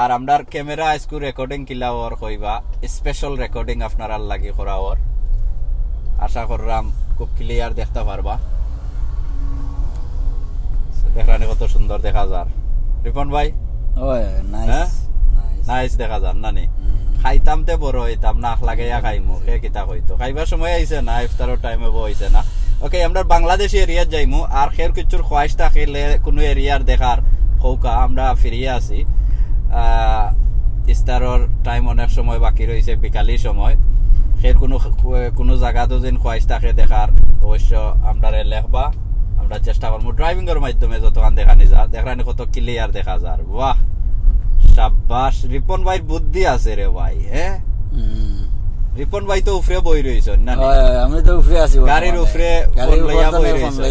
আর আমরার camera আজকু recording কিলা ওর কইবা স্পেশাল রেকর্ডিং আপনারা লাগি করা ওর আশা করলাম খুব ক্লিয়ার দেখতে পারবা দেখরানি কত সুন্দর দেখা যার রিপন ভাই নাইস দেখা যার নানি খাইতামতে বড় হইতাম না লাগাইয়া খাইমু কে কিতা হইতো খাইবার সময় আইছে না ইফতারের টাইমে বইছে না ওকে আমরা বাংলাদেশি এরিয়া যাইমু আর খের কিছুর খোয়াইশ থাকলে কোনো এরিয়ার দেখার হৌকা আমরা ফিরিয়ে আসি ইফতারের টাইম অনেক সময় বাকি রয়েছে বিকালি সময় খের কোনো জায়গাতো যেন খোয়াইশ থাকে দেখার অবশ্য আমরা লেখবা আমরা চেষ্টা করবো ড্রাইভিং এর মাধ্যমে যতক্ষণ দেখানি যা দেখানি কত ক্লিয়ার দেখা যার বাহ শাবাশ রিপন ভাই বুদ্ধি আছে রে ভাই হ্যাঁ রিপন ভাই তো উপরে বই রইছেন না আমি তো উপরে আছি গাড়ির উপরে ফোন লইয়া বই রইছেন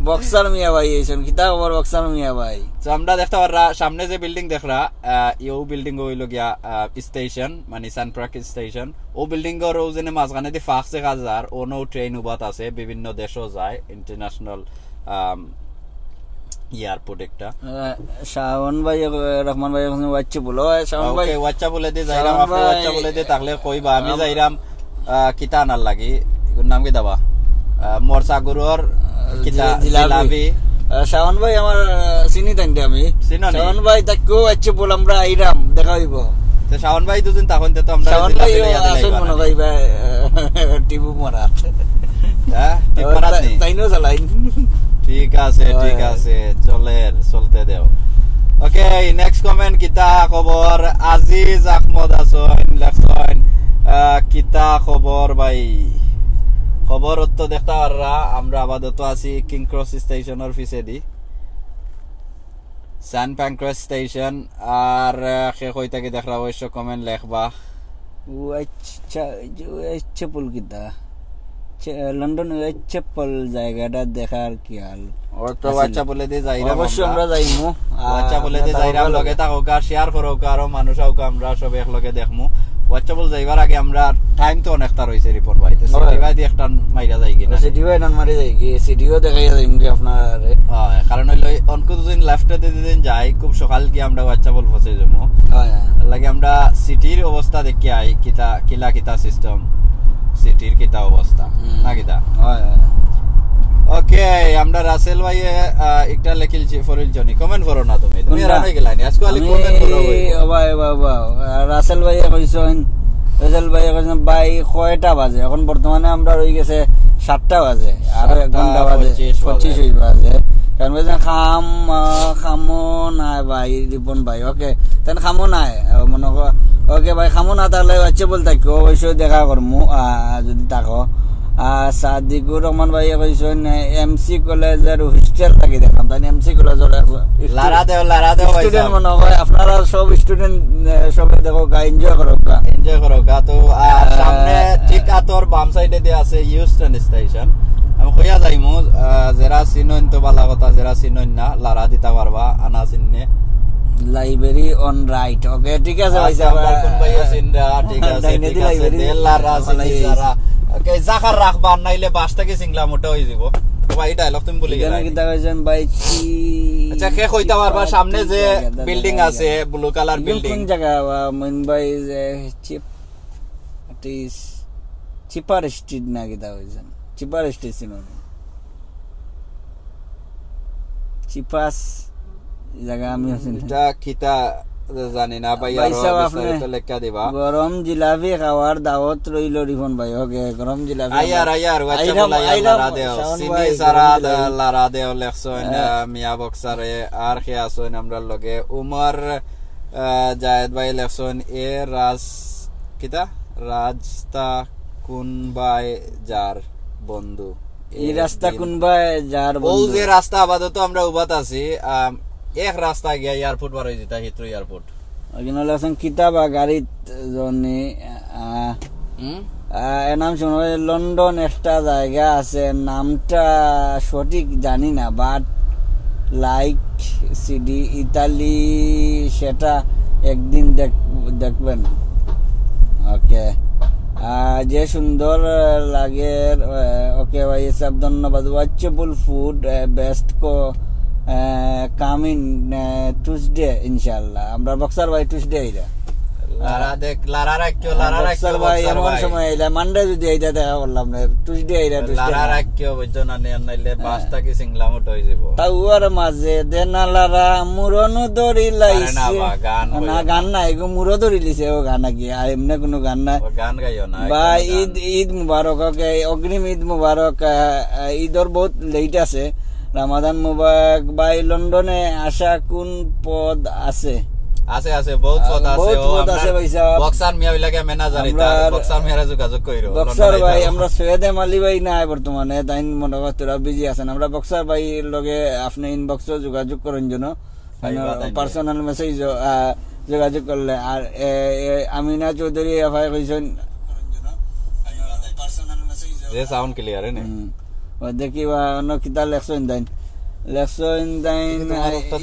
বক্সার মিয়া ভাই এইছেন কিতা খবর বক্সার মিয়া ভাই তো আমরা দেখতে পাররা সামনে যে বিল্ডিং দেখরা ইও বিল্ডিং হইল গিয়া স্টেশন মানে সানপ্রাক স্টেশন ও বিল্ডিং এর ওজনে মাঝখানে দি ফাক্সে হাজার ওনো ট্রেন উবাত আছে বিভিন্ন দেশও যায় ইন্টারন্যাশনাল এয়ারপোর্ট একটা শাওন ভাই রহমান ভাই ওয়াচ্চা বলো শাওন ভাই ওকে ওয়াচ্চা বলে দে যাইরাম আপনি ওয়াচ্চা বলে দে তাহলে কইবা আমি যাইরাম কিতা আনার লাগি এর নাম কি দাবা মোরসাগুরর কিতা জিলাপি শাওন ভাই আমার চিনি তাইতে আমি শাওন ভাই তাকো ওয়াচ্চা বল আমরা আইরাম দেখাইব তো শাওন ভাই দুজন তখন তো আমরা শাওন ভাই আসল মনে কইবা টিবু মারা হ্যাঁ টিবু মারা তাইনো চালাই ঠিক আছে চলতে দেও ওকে নেক্সট কমেন্ট কিতা খবর আজিজ আহমদ আসন লেখছেন কিতা খবর ভাই খবর তো দেখতে পাররা আমরা আপাতত আছি কিং ক্রস স্টেশনের পিছেদি সান প্যানক্রস স্টেশন আর সে কই থেকে দেখরা অবশ্য কমেন্ট লেখবা আচ্ছা পুল কিতা লন্ডন চেপল জায়গাটা দেখার কি হাল ওর তো বাচ্চা বলে দে যাইরা অবশ্যই আমরা যাইমু বাচ্চা বলে দে যাইরা লগে থাকো আর শেয়ার করো আর মানুষও আমরা সব এক লগে দেখমু বাচ্চা বল যাইবার আগে আমরা টাইম তো অনেকটা রইছে রিপোর্ট ভাই তো সিটি ভাই দিয়ে একটা মাইরা যাই কি না সিটি ভাই নান মারি যাই কি সিটিও দেখাই যাইমু কি আপনারে হ্যাঁ কারণ হইলো অনকো দুদিন লেফটে দিন যাই খুব সকাল কি আমরা বাচ্চা বল ফসে যাবো হ্যাঁ লাগে আমরা সিটির অবস্থা দেখি আই কিতা সিস্টেম সিটির কিতা অবস্থা না কিতা ওকে আমরা রাসেল ভাই একটা লেখিলছি ফরিল জনি কমেন্ট করো না তুমি রানাই গেলানি আজকে খালি কমেন্ট করো ভাই বাবা রাসেল ভাই কইছেন রাসেল ভাই কইছেন ভাই কয়টা বাজে এখন বর্তমানে আমরা রই গেছে 7টা বাজে আর 1 ঘন্টা বাজে 25 বাজে কারণ বলেন খামো না ভাই রিপন ভাই ওকে তেন খামো না মনে ওকে ভাই খামো না তাহলে বাচ্চা বলতে থাকি অবশ্যই দেখা করমু যদি থাকো সাদিকুর রহমান ভাই কইছেন এমসি কলেজের হোস্টেল থাকি দেখলাম তাই এমসি কলেজের লারা দেও স্টুডেন্ট মনে হয় আপনারা সব স্টুডেন্ট সবাই দেখো এনজয় করো তো সামনে ঠিক আতর বাম সাইডে দিয়ে আছে হিউস্টন স্টেশন আমি কইয়া যাইমু যারা চিনন তো ভালো কথা যারা চিনন না লারা দিতে পারবা আনা চিননে লাইব্রেরি অন রাইট ওকে ঠিক আছে ভাই কোন ভাই চিনরা ঠিক আছে লারা চিনরা ওকে জাকার রাখবা নাইলে বাস থেকে সিংলা মোটা হই যাব ভাই ডায়লগ তুমি বলি গেলা কি দাইছেন ভাই আচ্ছা কে কইতা পারবা সামনে যে বিল্ডিং আছে ব্লু কালার বিল্ডিং কোন জায়গা মুম্বাই যে চিপার স্ট্রিট না কি দাইছেন চিপার স্টেশন চিপাস জায়গা আমি এটা কিতা জানি না ভাই আর তো লেখা দিবা গরম জিলাপি খাওয়ার দাওয়াত রইল রিফন ভাই ওকে গরম জিলাপি আয়ার ওয়াচ্চা বলা লারা দেও সিনি সারা লারা দেও লেখছন মিয়া বক্সারে আর কে আসন আমরা লগে উমর জায়েদ ভাই লেখছন এ কিতা রাস্তা কোন ভাই যার বন্ধু এই রাস্তা কোন ভাই যার বন্ধু ও যে রাস্তা আপাতত আমরা উবাত আছি এক রাস্তা গিয়া এয়ারপোর্ট বার হয়ে যেটা হিথ্রো এয়ারপোর্ট ওখানে লেখছেন কিতাব গাড়িত জনি নাম শুনো লন্ডন একটা জায়গা আছে নামটা সঠিক জানি না বাট লাইক সিডি ইতালি সেটা একদিন দেখবেন ওকে যে সুন্দর লাগে ওকে ভাই সব ধন্যবাদ ওয়াচেবল ফুড বেস্ট কামিং টুসডে ইনশাআল্লাহ আমরা বক্সার ভাই টুসডে আইরা লারা দেখ লারা রাখিও লারা রাখিও ভাই এমন সময় আইলা মানডে যদি আইতা দেখা করলাম না টুসডে আইরা লারা রাখিও বুঝছো না নাইলে বাসটা কি সিংলা মোট হই যাব তা উয়ার মাঝে দেনা লারা মুরনু দড়ি লাইছে না গান নাই গো মুরো দড়ি লিছে ও গান কি আর এমনি কোনো গান না গান গাইও না ভাই ঈদ মুবারক অগ্রিম ঈদ মুবারক ঈদর বহুত লেট আছে রমাদান মুবারক ভাই লন্ডনে আসা কোন পদ আছে আছে আছে বহুত পদ আছে ভাইসা বক্সার মিয়া লাগে ম্যানেজার এটা বক্সার মিয়ারা যোগাযোগ কইরো বক্সার ভাই আমরা সৈয়দ আলী ভাই নাই বর্তমানে তাই মনে কর তোরা বিজি আছেন আমরা বক্সার ভাই লগে আপনি ইনবক্সে যোগাযোগ করেন জন্য পার্সোনাল মেসেজ যোগাযোগ করলে আর আমিনা চৌধুরী ভাই কইছেন যে সাউন্ড ক্লিয়ার নে দেখি অন্য কিতা লেখছেন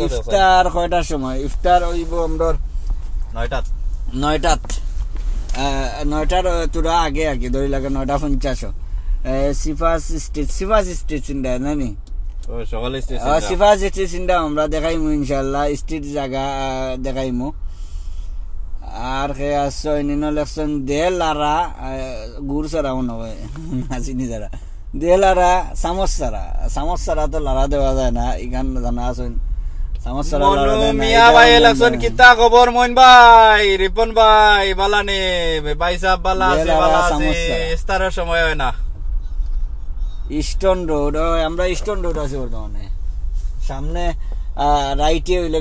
ইফতার কয়টার সময় ইফতার হইব আমরা 9টার তোরা আগে ধরি লাগে 9:50 সিফাস স্ট্রিট চিন্তা নানি সিফাস স্ট্রিট চিন্তা আমরা দেখাইমু ইনশাল্লাহ স্ট্রিট জায়গা দেখাইমু আর কে আসছো ইনো লেকশন দে লারা গুড় সারাও নয় নাচিনি যারা দে লারা চামচ সারা তো লারা দেওয়া যায় না ইখান জানা আছেন চামচ সারা লারা দেয় না মিয়া ভাই লেকশন কিতা খবর মইন ভাই রিপন ভাই বালানি ভাই সাহেব বালা আছে বালা আছে ইফতারের সময় হয় না ইস্টার্ন রোড আমরা ইস্টার্ন রোড আছে বর্তমানে সামনে রাইটে হইলে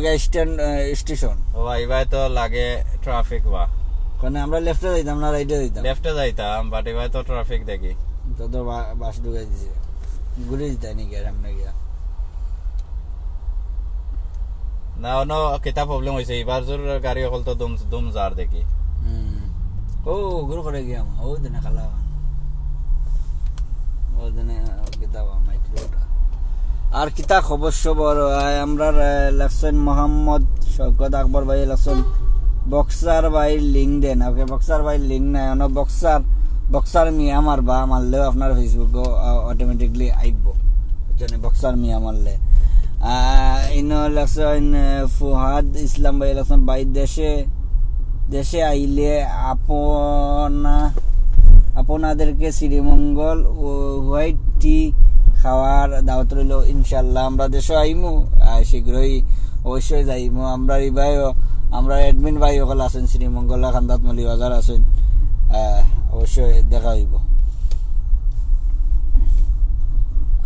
স্টেশন ভাই ভাই তো লাগে ট্রাফিক বা কোনে আমরা লেফটে যাইতাম না রাইটে যাইতাম বাট ভাই তো ট্রাফিক দেখি তো বাস ঢুকে দিছে ঘুরে যেতে নাকি সামনে গিয়া না অন্য কিতা প্রবলেম হয়েছে এবার জোর গাড়ি হল তো দুম যার দেখি ও গুরু করে গিয়া ও দিনে খালা ও দিনে কিতা মাইক্রোটা আর কিতা খবর সবর আমরা লেখছেন মোহাম্মদ শওকত আকবর ভাই লেখছেন বক্সার ভাই লিঙ্ক দেন ওকে বক্সার ভাই লিঙ্ক নাই অন বক্সার মিয়া মারবা মারলেও আপনার ফেসবুক অটোমেটিকলি আইব জন্য বক্সার মিয়া মারলে ইনো লেখছেন ফুহাদ ইসলাম ভাই লেখছেন ভাই দেশে আইলে আপনাদেরকে শ্রীমঙ্গল ও হোয়াইট টি খাওয়ার দাওয়াত রইল ইনশাল্লাহ আমরা দেশে আইমু শীঘ্রই অবশ্যই যাইমু আমরা এই ভাই আমরা অ্যাডমিন ভাই সকল আছেন শ্রীমঙ্গল খান্দাত মলি বাজার আছেন অবশ্যই দেখা হইব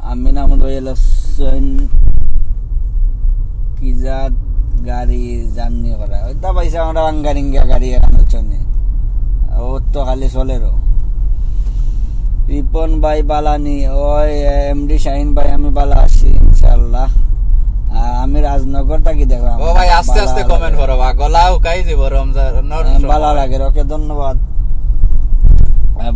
আমিন আহমদ ভাই আছেন কিজাত গাড়ি জার্নি করা ওইটা পাইছে আমরা আঙ্গারিঙ্গা গাড়ি এখন হচ্ছে ও তো খালি চলেরও রিপন ভাই বালানি ওই এমডি শাহিন ভাই আমি বালা আছি ইনশাআল্লাহ আমি রাজনগর থাকি দেখলাম ও ভাই আস্তে আস্তে কমেন্ট করো বা গলা উকাই দিব রমজান বালা লাগে ওকে ধন্যবাদ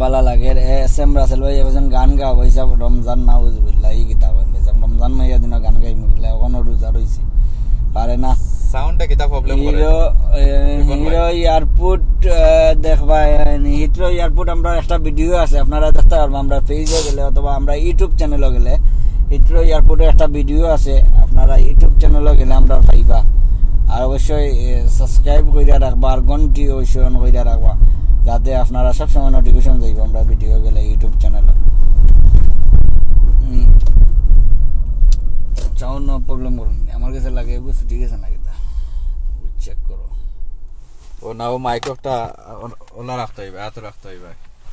বালা লাগে এস এম রাসেল ভাই একজন গান গাও ভাইসা রমজান নাউজুবিল্লাহ এই কিতাব ভাইসা রমজান মাইয়া দিন গান গাই মুগলা ওখানে রোজা রইছি পারে না সাউন্ডটা কিতা প্রবলেম করে হিরো এয়ারপোর্ট দেখবা হিথ্রো এয়ারপোর্ট আমরা একটা ভিডিও আছে আপনারা দেখতে পারবেন আমরা পেজে গেলে অথবা আমরা ইউটিউব চ্যানেলে গেলে হিথ্রো এয়ারপোর্টে একটা ভিডিও আছে আপনারা ইউটিউব চ্যানেলে গেলে আমরা পাইবা আর অবশ্যই সাবস্ক্রাইব কইরা রাখবা আর ঘন্টি অবশ্যই অন কইরা রাখবা যাতে আপনারা সব সময় নোটিফিকেশন যাইব আমরা ভিডিও গেলে ইউটিউব চ্যানেলে চাও নো প্রবলেম করুন আমার কাছে লাগে বুঝ ঠিক আছে না কিতা চেক করো ও নাও মাইক্রোফোনটা ওলা রাখতে হইবে এত রাখতে হইবে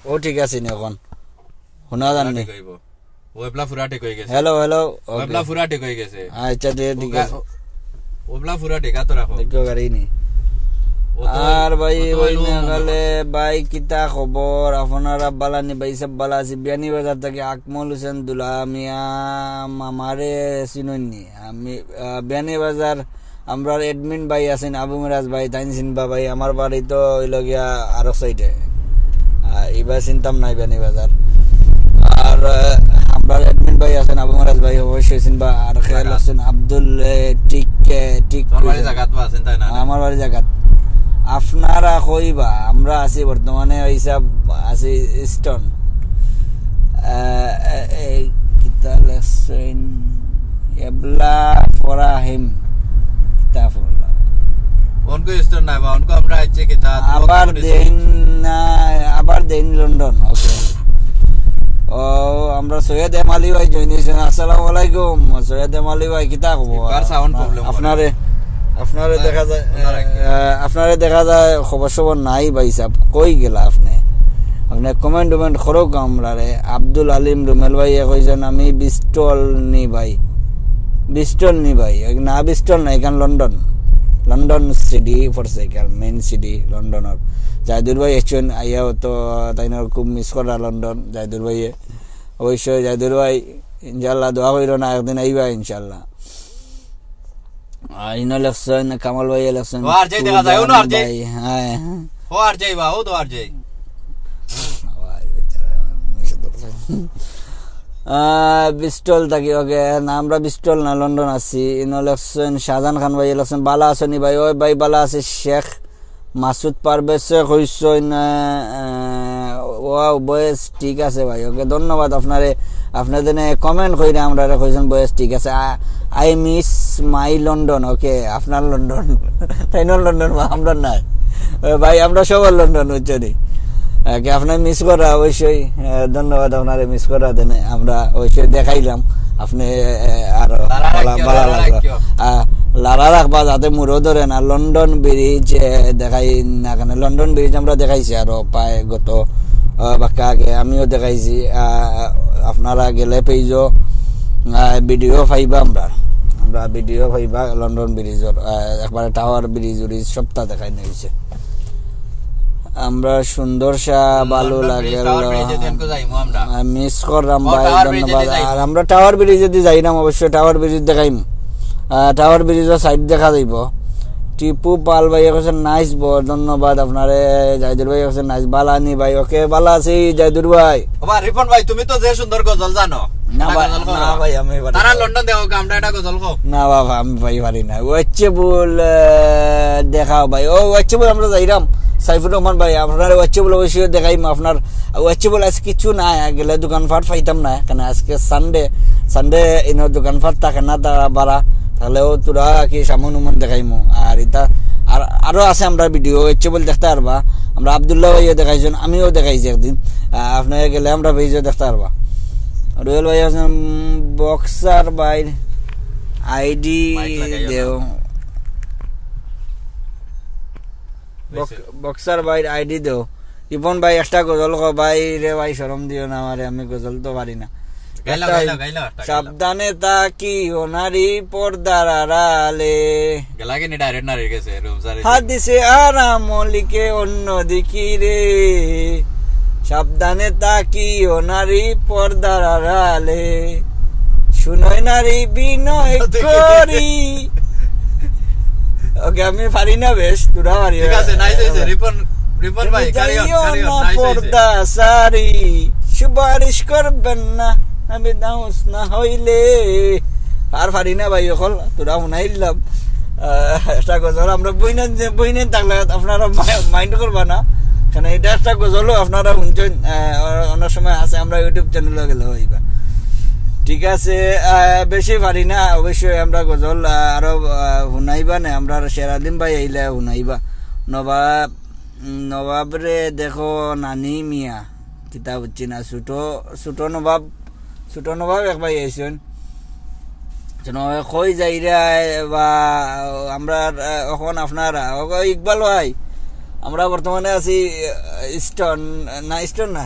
ও ঠিক আছে নি এখন শোনা জানি কইবো ওবলা পুরা ঠিক হই গেছে হ্যালো ওবলা পুরা ঠিক হই গেছে আচ্ছা ঠিক আছে ওবলা পুরা ঠিক আতো রাখো দেখো গাড়ি নি আর ভাই ওই নাগালে ভাই কিতা খবর আপনারা বালানি ভাই সব বালা আছে বিয়ানি বাজার থেকে আকমল হোসেন দুলা মিয়া মামারে চিননি আমি বিয়ানি বাজার আমরা এডমিন ভাই আছেন আবু মিরাজ ভাই তাইন চিনবা ভাই আমার বাড়ি তো হইল গিয়া আরো সাইডে এবার চিনতাম নাই বিয়ানি বাজার আর আমরা এডমিন ভাই আছেন আবু মিরাজ ভাই অবশ্যই চিনবা আর খেয়াল আছেন আব্দুল টিক আমার বাড়ি জায়গা আপনারা কইবা আমরা আছি বর্তমানে হিসাব আছি ইস্টার্ন এবলা ফরাহিম কিতাবুল্লাহ উনকো স্টোর নাই বা উনকো আমরা আছে কিতাব আবার দেন লন্ডন ওকে ও আমরা সৈয়দ এমালি ভাই জয়েন হইছেন আসসালামু আলাইকুম সৈয়দ এমালি ভাই কিতাব কার সাউন্ড প্রবলেম আপনারে দেখা যায় খবর নাই ভাই সাহেব কই গেলা আপনি কমেন্ট করো আমরা রে আব্দুল আলিম রুমেল ভাই কইছেন আমি বিস্টল নি ভাই না বিস্টল না এখান London city for cycle main city লন্ডনের জাহিদুর ভাই এসছেন আইয়াও তো তাই না খুব মিস করা লন্ডন জাহিদুর ভাই অবশ্যই জাহিদুর ভাই ইনশাল্লাহ দোয়া করিল না একদিন আইবা ইনশাল্লাহ ইনো লেখছেন কামাল ভাই লেখছেন বিস্টল থাকি ওকে না আমরা বিস্টল না লন্ডন আছি ইনো লেখছেন শাহজাহান খান ভাই লেখছেন বালা আছেনি ভাই ওই ভাই বালা আছে শেখ মাসুদ পারভেজে কইছেন ওয়াও বয়েস ঠিক আছে ভাই ওকে ধন্যবাদ আপনাদের কমেন্ট কইরা আমরা কইছেন বয়েস ঠিক আছে আই মিস মাই লন্ডন ওকে আপনার লন্ডন তাই না লন্ডন আমরা নাই ভাই আমরা সবার লন্ডন হচ্ছি আপনার মিস করা অবশ্যই ধন্যবাদ আপনারে মিস করা দেন আমরা অবশ্যই দেখাইলাম আপনি আরো ভালো লাগলো লারা রাখবা যাতে মুড়ো ধরে না লন্ডন ব্রিজ দেখাই না কেন লন্ডন ব্রিজ আমরা দেখাইছি আরো প্রায় গত বাক্কা আগে আমিও দেখাইছি আপনারা গেলে পেইজো ভিডিও পাইবা আমরা ভিডিও পাইবা লন্ডন ব্রিজের একবারে টাওয়ার ব্রিজ সবটা দেখাই নিয়েছে আমরা সুন্দর ভালো লাগে মিস করলাম ভাই ধন্যবাদ আর আমরা টাওয়ার ব্রিজে দিয়ে যাইলাম অবশ্যই টাওয়ার ব্রিজ দেখাইম টাওয়ার ব্রিজের সাইড দেখা যাইব টিপু পাল ভাই কৈছেন নাইস বড় ধন্যবাদ আপনারে জাহিদুর ভাই কৈছেন নাইস বালানি ভাই ওকে বালা আছি জাহিদুর ভাই রিপন ভাই তুমি তো যে সুন্দর গজল জানো না ভাই আমি তারা লন্ডন দেখো আমরা এটা গজল কও না বাবা আমি ভাই পারি না ওয়াচ্চে বল দেখাও ভাই ও ওয়াচ্চে বল আমরা যাইরাম সাইফুর রহমান ভাই আপনার ওয়াচ্চে বল অবশ্যই দেখাইম আপনার ওয়াচ্চে বল আজকে কিছু না গেলে দোকানপাট পাইতাম না কেন আজকে সানডে ইনোর দোকানপাট থাকে না তারা বাড়া তাহলেও তোরা কি সামন উমন দেখাইমু আর এটা আরো আছে আমরা ভিডিও ওয়াচ্চে বল দেখতে পারবা আমরা আব্দুল্লাহ ভাইও দেখাইছেন আমিও দেখাইছি একদিন আপনাকে গেলে আমরা ভিডিও দেখতে পারবা রুয়েল ভাই আছেন বক্সার ভাই আইডি দেও বক্সার ভাই আইডি দেও রিপন ভাই একটা গজল কো ভাই রে ভাই শরম দিও না আমারে আমি গজল তো পারি না সাবধানে তাকি ও নারী পর্দার আড়ালে হাদিসে আরাম লিখে অন্য দিকি রে সাবধানে তাকি ও নারী পর্দার আড়ালে শুনই নারী বিনয় করি ওকে আমি পারি না বেশ তোরা পারি ঠিক আছে নাইস হইছে রিপন ভাই পর্দা সারি সুপারিশ করবেন না আমি দাউস না হইলে আর পারি না ভাই এখন তোরা শুনাইলাম একটা গজল আমরা বইনে থাকলে আপনারা মাইন্ড করবা না কারণ এটা একটা গজলও আপনারা শুনছেন অনেক সময় আছে আমরা ইউটিউব চ্যানেলে গেলে হইবা ঠিক আছে বেশি পারি না অবশ্যই আমরা গজল আরো শুনাইবা না আমরা শেরাদিন ভাই আইলে শুনাইবা নবাব রে দেখো নানি মিয়া কিতাব হচ্ছি না ছোট নবাব এক ভাই আইসেন কই যাই বা আমরা এখন আপনারা ইকবাল ভাই আমরা বর্তমানে আছি ইস্টার্ন না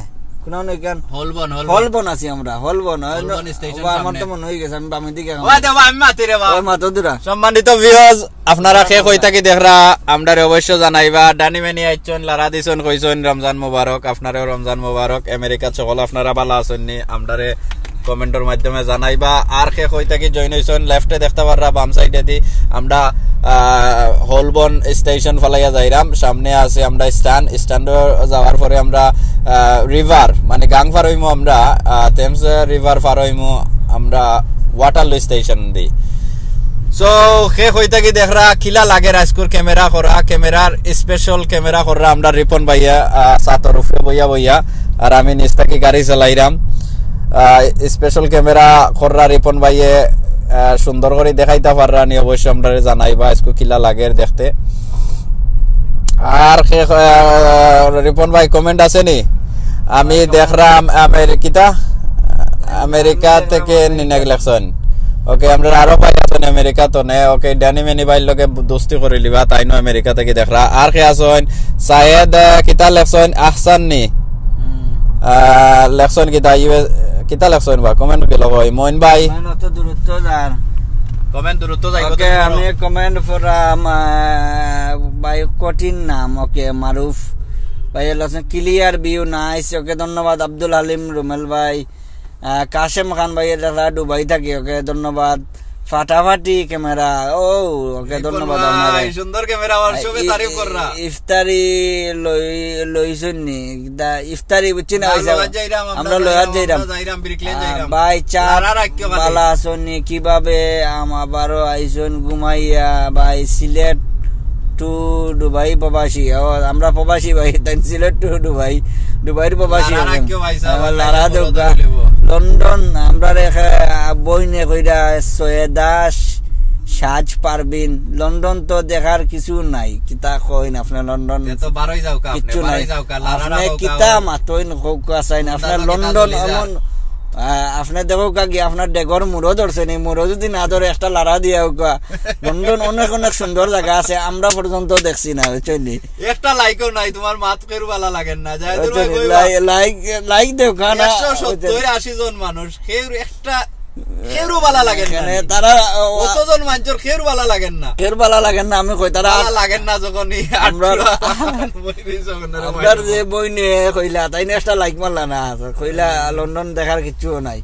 হলবন আছি আমরা হলবন আমার তো মনে হয়ে গেছে আমি বামের দিকে সম্মানিত ভিউয়ার্স আপনারা কে কই থাকি দেখরা আমরা অবশ্য জানাইবা ডানি মেনি আইছন লারা দিছন কইছন রমজান মোবারক আপনারও রমজান মোবারক আমেরিকা সকল আপনারা ভালো আছেন নি আমরারে কমেন্টের মাধ্যমে জানাইবা আর কে কই থাকি জয়েন হইছন লেফটে দেখতে পাররা বাম সাইডে দি আমরা হলবন স্টেশন ফলাইয়া যাইরাম সামনে আছে আমরা স্ট্যান্ড যাওয়ার পরে আমরা রিভার মানে গাং পার হইমু আমরা টেমস রিভার পার হইমু আমরা ওয়াটারলু স্টেশন দি সো কে কই থাকি দেখরা কিলা লাগে রাজকুর ক্যামেরার স্পেশাল ক্যামেরা কররা আমরা রিপন ভাইয়া সাতর উপরে বইয়া আর আমি নিচ থাকি গাড়ি চালাইরাম স্পেশাল ক্যামেরা কররা রিপন ভাইয়ে সুন্দর করে দেখাইতে পাররানি অবশ্যই আমরা জানাইবা আজকে কিলা লাগে দেখতে। আর রিপন ভাই কমেন্ট আছে নি? আমি দেখলাম আমেরিকা থেকে নিনাক লেখছেন। ওকে আমরা আরো ভাই আছেন আমেরিকা তো নে। ওকে ড্যানি মেনি ভাই লগে দোস্তি করে লিবা তাই নো আমেরিকা থেকে দেখরা। আর কে আছেন সায়েদ কিতা লেখছেন আহসান নি লেখছেন কিতা কিতা লেখছেন বা কমেন্ট গেল ভাই মইন ভাই অত দূরত্ব যার কমেন্ট দূরত্ব যাইব। ওকে আমি কমেন্ট ফরাম ভাই কঠিন নাম। ওকে মারুফ ভাই লেখছেন ক্লিয়ার ভিউ নাইস। ওকে ধন্যবাদ। আব্দুল হালিম রুমেল ভাই, কাশেম খান ভাই লেখা দুবাই থাকি। ওকে ধন্যবাদ। ফাটাফাটি ক্যামেরা ও ওকে ধন্যবাদ। সুন্দর ক্যামেরা আর সবে তারিফ কররা। ইফতারি লইছনি দা ইফতারি বুঝছি না আমরা লয়ার যাইরাম ভাই চা বালা আসনি কিভাবে আবারও আইসন ঘুমাইয়া ভাই সিলেট টু দুবাই প্রবাসী। আমরা প্রবাসী ভাই তাই সিলেট টু দুবাইয়ের প্রবাসী লারা দৌকা লন্ডন আমরা বইনে কইরা সৈয়দা সাজ পারবিন। লন্ডন তো দেখার কিছু নাই কিতা কইন আপনার লন্ডন কিছু নাই আপনি কিতা মাতইন চাইন আপনার লন্ডন এমন আপনার দেখো কি আপনার ডেগর মুড়ো ধরছে নি মুড়ো যদি না ধরে একটা লারা দিয়া লন্ডন অনেক অনেক সুন্দর জায়গা আছে আমরা পর্যন্ত দেখছি না বুঝলি একটা লাইকও নাই তোমার মাত কেউ ভালো লাগে না লাইক দেও না 170-80 জন মানুষ কেউ একটা খেরু ভালো লাগে না তারা কতজন মানুষের খেরু ভালো লাগে না আমি কই তারা লাগেন না যখনই আমরা যে বইনে কইলা তাই না একটা লাইক মারলা না কইলা লন্ডন দেখার কিছু নাই।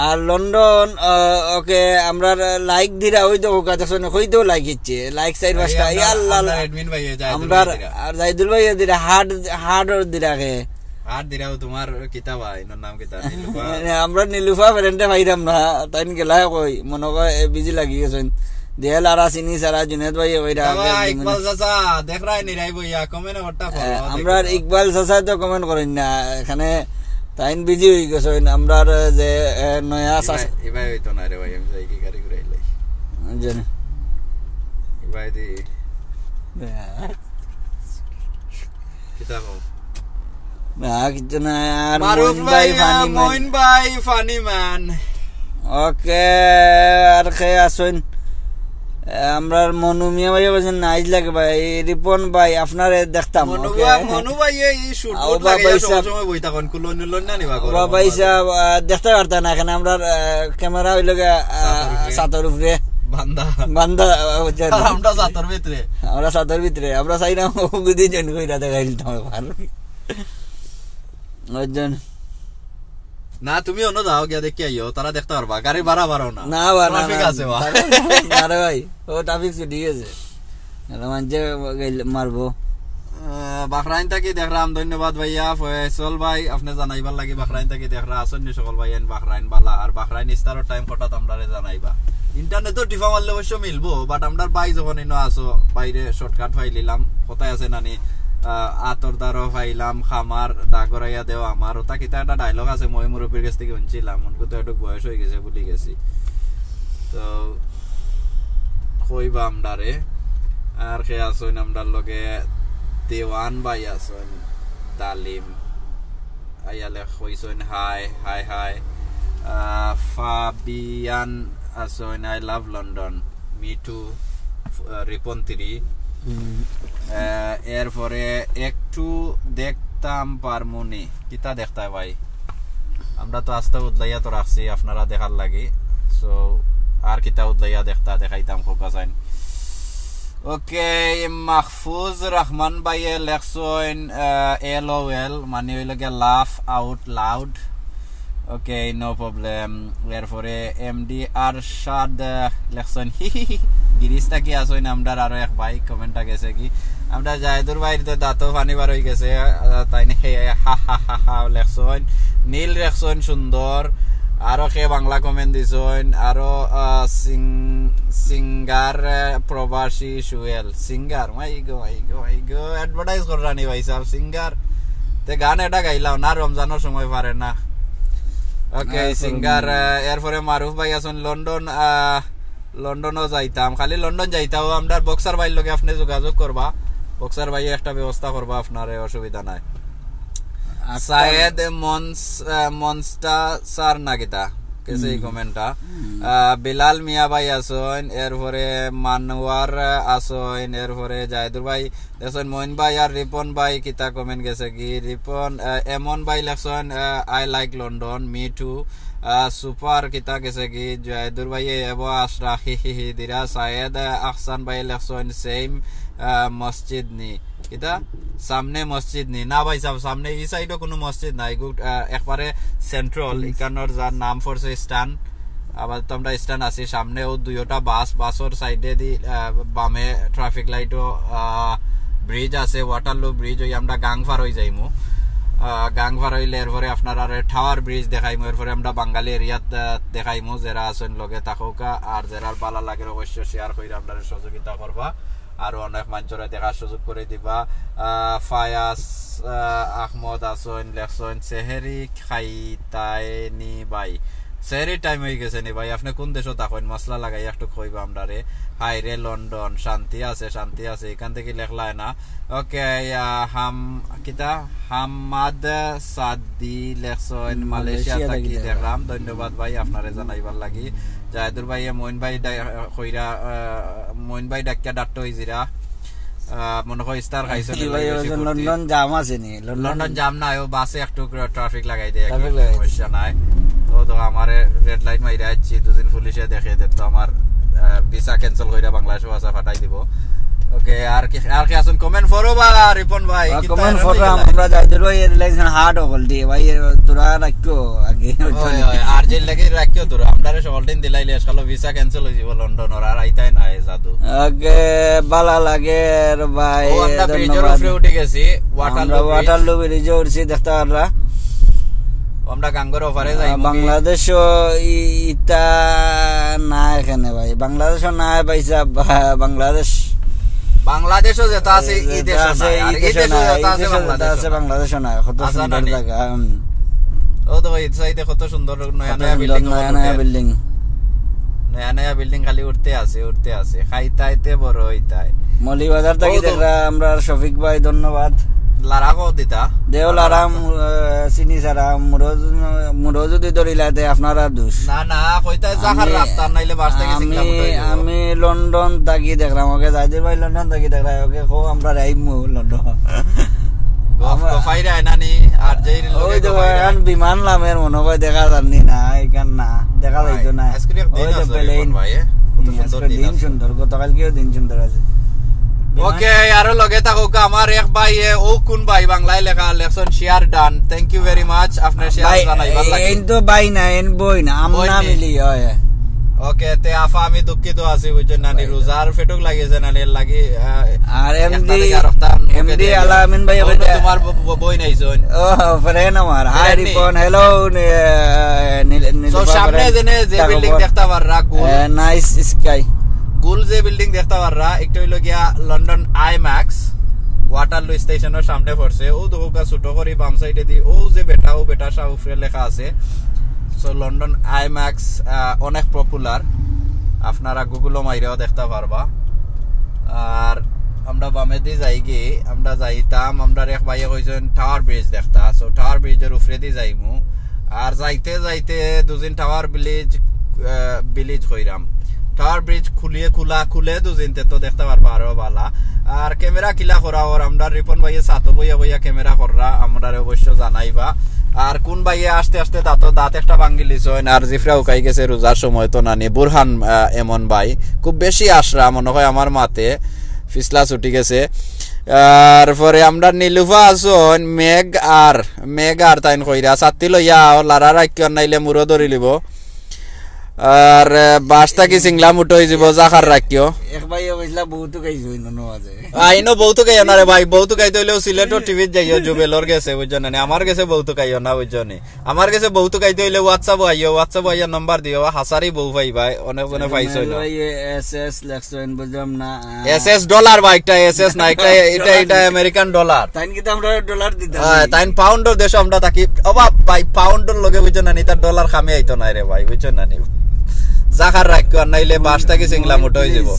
আর লন্ডন ওকে আমরা লাইক দিরা ওই তো দেখছেন কইতেও লাইক ইচ্ছে লাইক 4-5টা আল্লাহ আমরা আর জাইদুল ভাই দিরা হার্ড দিরাকে আর দিরাও তোমার কিতাব আইনোর নাম কিতাব নীলুফা আমরা নীলুফা ফ্রেন্ডে পাইরাম না তাই গেলা কই মনে কয় বিজি লাগি গেছেন দেল আর আসিনি সারা জুনেদ ভাই ওইরা ইকবাল চাচা দেখ রাই নি রাই বইয়া কমেন্ট করতে পারো আমরা ইকবাল চাচা তো কমেন্ট করেন না এখানে তাইন বিজি হই গেছেন আমরা যে নয়া চাচা এবাই হইতো না রে ভাই আমি যাই কি গাড়ি ঘুরাই লাই জানি এবাই দি কিতাব না কিছু না আর মইন ভাই ফানি ম্যান। ওকে আর কে আসুন আমরা মনু মিয়া ভাই বলেন নাইজ লাগে ভাই রিপন ভাই আপনারে দেখতাম মনু ভাই এই শুট লাগে সময় বইতা কোন কুলন না নিবা করো বাবা ইসা দেখতে পারতা না এখানে আমরা ক্যামেরা হইল সাতর উপরে বান্দা আমরা সাতর ভিতরে আমরা চাই না গুদি জন কইরা দেখাইতাম না তুমি অন্য যাও গিয়া দেখি আইও তারা দেখতে পারবা গাড়ি ভাড়া বাড়াও না না ট্রাফিক আছে আরে ভাই ও ট্রাফিক ছুটি গেছে মানছে মারবো। বাখরাইন থাকি দেখলাম ধন্যবাদ ভাইয়া ফয়সল ভাই আপনি জানাইবার লাগি বাখরাইন থাকি দেখরা আসেন সকল ভাই বাখরাইন বালা আর বাখরাইন স্টারের টাইম কটাত আমরা জানাইবা ইন্টারনেটও টিফা মারলে অবশ্য মিলবো বাট আমরা বাই যখন ইনো আসো বাইরে শর্টকাট ফাই লিলাম কোথায় আছে নানি আতর দারো ফাইলাম খামার দাগরাইয়া দেওয়া আমার ওটা কিতা একটা ডায়লগ আছে মই মুরব্বীর কাছ থেকে শুনছিলাম উনকো তো একটু বয়স হয়ে গেছে ভুলে গেছি তো কইবা আমরারে আর কে আসুন আমরার লগে দেওয়ান ভাই আসুন তালিম আইয়ালে কইছেন হাই হাই হাই ফাবিয়ান আসুন I love London me too রিপন্তিরি এরপরে একটু দেখতাম পারমুনি কিতা দেখতে ভাই আমরা তো আস্তে উদলাইয়া তো রাখছি আপনারা দেখার লাগি সো আর কিতা উদলাইয়া দেখাইতাম খোকা চাইন। ওকে মাহফুজ রহমান ভাইয়ে লেখছেন LOL মানে হইল গিয়া laugh out loud. Okay no problem. এরপরে MD আরশাদ লেখছেন গিরিস্তা কি আসইন আমরা আরো এক ভাই কমেন্টটা গেছে কি আমরা জাহিদুর ভাইয়ের তো দাঁতও পানি বার হয়ে গেছে তাই হা হা হা হা লেখছেন নীল লেখছেন সুন্দর আরো কে বাংলা কমেন্ট দিছেন আরো সিঙ্গার প্রবাসী সুয়েল সিঙ্গার মাই গো অ্যাডভার্টাইজ করানি ভাই সাহেব সিঙ্গার তে গান এটা গাইলাম না রমজানের সময় পারে না ওকে সিঙ্গার এরপরে মারুফ ভাই আছেন লন্ডনও যাইতাম খালি লন্ডন যাইতাও আমরা বক্সার ভাইয়ের লগে আপনি যোগাযোগ করবা বক্সার ভাই একটা ব্যবস্থা করবা আপনার অসুবিধা নাই সায়েদ মনস্টা স্যার নাগিতা কেসে কমেন্টটা বিলাল মিয়া ভাই আসেন এরপরে মানওয়ার আসেন এরপরে জাহিদুর ভাই দেখছেন মইন ভাই আর রিপন ভাই কিতা কমেন্ট গেছে কি রিপন এমন ভাই লেখছেন I like London me too super কিতা গেছে কি জাহিদুর ভাই এব আশরা হি দিরা সায়েদ আহসান ভাই লেখছেন সেম মসজিদ নি কিতা সামনে মসজিদ নি না ভাই সাহেব সামনে এই সাইডও কোনো মসজিদ নাই একবারে সেন্ট্রাল ইকানোর যার নাম পড়ছে স্টান আবার তো আমরা স্টান আছি সামনেও দুইটা বাসর সাইডে দি বামে ট্রাফিক লাইটও ব্রিজ আছে ওয়াটারলু ব্রিজ ওই আমরা গাংফার হয়ে যাইমু গাংফার হইলে এরপরে আপনার আর টাওয়ার ব্রিজ দেখাইমু এরপরে আমরা বাঙালি এরিয়াত দেখাইমু যারা আছেন লগে থাকুকা আর যারা বালা লাগে অবশ্য শেয়ার করে আপনারা সহযোগিতা করবা আর অনেক মানুষরা দেখার সুযোগ করে দিবা ফায়াস আহমদ আসন লেখসন সেহেরি খাইতাইনি ভাই সেহেরি টাইম হয়ে গেছে নি ভাই আপনি কোন দেশও থাকেন মশলা লাগাই একটু কইবা আমরা রে হাই রে লন্ডন শান্তি আছে এখান থেকে লেখলায় না ওকে হামাদ সাদি লেখসন মালয়েশিয়া থাকি দেখলাম ধন্যবাদ ভাই আপনারে জানাইবার লাগি জাহিদুর ভাই মইন ভাই কইরা মইন ভাই ডাক্তার ডাক্তার হইজিরা মনে হয় স্টার খাইছে লন্ডন জাম আছে নি লন্ডন জাম নাই ও বাসে একটু ট্রাফিক লাগাই দেয় সমস্যা নাই তো আমার রেড লাইট মাইরা আছি দুদিন পুলিশে দেখে দে তো আমার ভিসা ক্যান্সেল কইরা বাংলাদেশ ভাষা ফাটাই দিব ওকে আর কি আসুন কমেন্ট করো বা রিপন ভাই কমেন্ট করো আমরা জাহিদুর ভাই রিলেশন হার্ড হল দি ভাই তোরা রাখো আগে আর যে লাগে রাখিও তোরা আমরারে সকল দিন দিলাইলে আজকাল ভিসা ক্যান্সেল হই যাব লন্ডন আর আইতাই না জাদু ওকে ভালো লাগে ভাই ও আমরা ব্রিজের উপরে উঠে গেছি ওয়াটারলু ব্রিজে উঠছি দেখতে পারলা আমরা গাঙ্গর ওপারে যাই বাংলাদেশ ইতা না এখানে ভাই বাংলাদেশ না পাইছা বাংলাদেশও যেটা আছে এই দেশ আছে আর এই দেশও যেটা আছে বাংলাদেশ না কত সুন্দর জায়গা ও তো ভাই সাইডে কত সুন্দর নয়া বিল্ডিং খালি উঠতে আছে খাইতাইতে বড় হইতাই মলি বাজার থেকে দেখরা আমরা শফিক ভাই ধন্যবাদ লারাগো দিতা দেও লারাম চিনি সারা মুরো যদি ধরিলাতে আপনারা দোষ না কইতাই জাহার রাস্তা নাইলে বাস থেকে সিঙ্গাপুর আমি লন্ডন থাকি দেখলাম ওকে জাহিদুর ভাই লন্ডন থাকি দেখলাম ওকে কো আমরা রাইমু লন্ডন ফাইরা নানি আর যেই ওই তো বিমান লামের মনে হয় দেখা জানি না এখান না দেখা যাইতো না ওই তো প্লেন ভাই কত দিন সুন্দর গতকালকেও দিন সুন্দর আছে ওকে আরো লগে থাকো আমার এক ভাই ও কোন ভাই বাংলায় লেখা লেখছেন share done thank you very much আপনার শেয়ার জানাইবার লাগি এন তো ভাই না এন বই না আমনা মিলি হয় ওকে তে আফা আমি দুঃখিত আছি বুঝছেন নানি রোজার ফেটক লাগিয়েছে নানি লাগি আর এমডি আলামিন ভাই তোমার বই নাইছন ও ফ্রেন্ড আমার হাই রিপন হ্যালো তো সামনে যে বিল্ডিং দেখতে পাররা নাইস স্কাই গুল যে বিল্ডিং দেখতে পাররা একটা হইল গিয়া লন্ডন আইম্যাক্স ওয়াটারলু স্টেশনের সামনে পড়ছে ও দুকা ছোট করে বাম সাইডে দি ও যে বেটা শাহ উপরে লেখা আছে সো লন্ডন আইম্যাক্স অনেক পপুলার আপনারা গুগলও মাইরেও দেখতে পারবা আর আমরা বামে দিয়ে যাই গিয়ে আমরা যাইতাম আমরা এক ভাইয়ে কইছেন টাওয়ার ব্রিজ দেখতা সো টাওয়ার ব্রিজের উপরে দিয়ে যাইমু আর যাইতে দুদিন টাওয়ার ভিলেজ কইরাম টাওয়ার ব্রিজ খুলে দুদিনতে তো দেখতে পারবা আরো ভালা আর ক্যামেরা কিলা করা ওর আমরা রিপন ভাইয়ে সাথে বইয়া ক্যামেরা করা আমরা অবশ্য জানাইবা আর কোন ভাইয়ে আস্তে দাঁত একটা ভাঙ্গি লিছন আর জিফরা উকাই গেছে রোজার সময় তো নানি বুরহান এমন ভাই খুব বেশি আশরা মনে হয় আমার মাতে ফিসলা ছুটি গেছে আর পরে আমরা নীলুফা আসন মেঘ আর তাইন কইরা ছাত্তি লইয়া লারা রাখিও নাইলে মুরো ধরি লিব আর বাসটা কি সিংলা মুটো হয়ে যাব জাখার রাখিও এক ভাই কইলা বহুত গাইছো ইনো আছে আইনো বহুত গাইও না রে ভাই বহুত গাইতে হইলেও সিলেটর টিভি যাইও জুবেলর গেছে বুঝছেন না আমার কাছে বহুত গাইও না বুঝছেন আমার কাছে বহুত গাইতে হইলে হোয়াটসঅ্যাপ আইয়া নাম্বার দিও হাসারি বউ ভাই ভাই অনেক অনেক পাইছো না এসএস লেখছেন বুঝলাম না এসএস ডলার ভাই একটা এসএস না একটা এটা আমেরিকান ডলার তাইন কি আমরা ডলার দিতাম তাইন পাউন্ডর দেশ আমরা থাকি অবা ভাই পাউন্ডর লগে বুঝছেন না তার ডলার খামে আইতো না রে ভাই বুঝছেন না জাখার রাখো আর নাইলে বাসটা কি সিংলা মোটো হয়ে যাব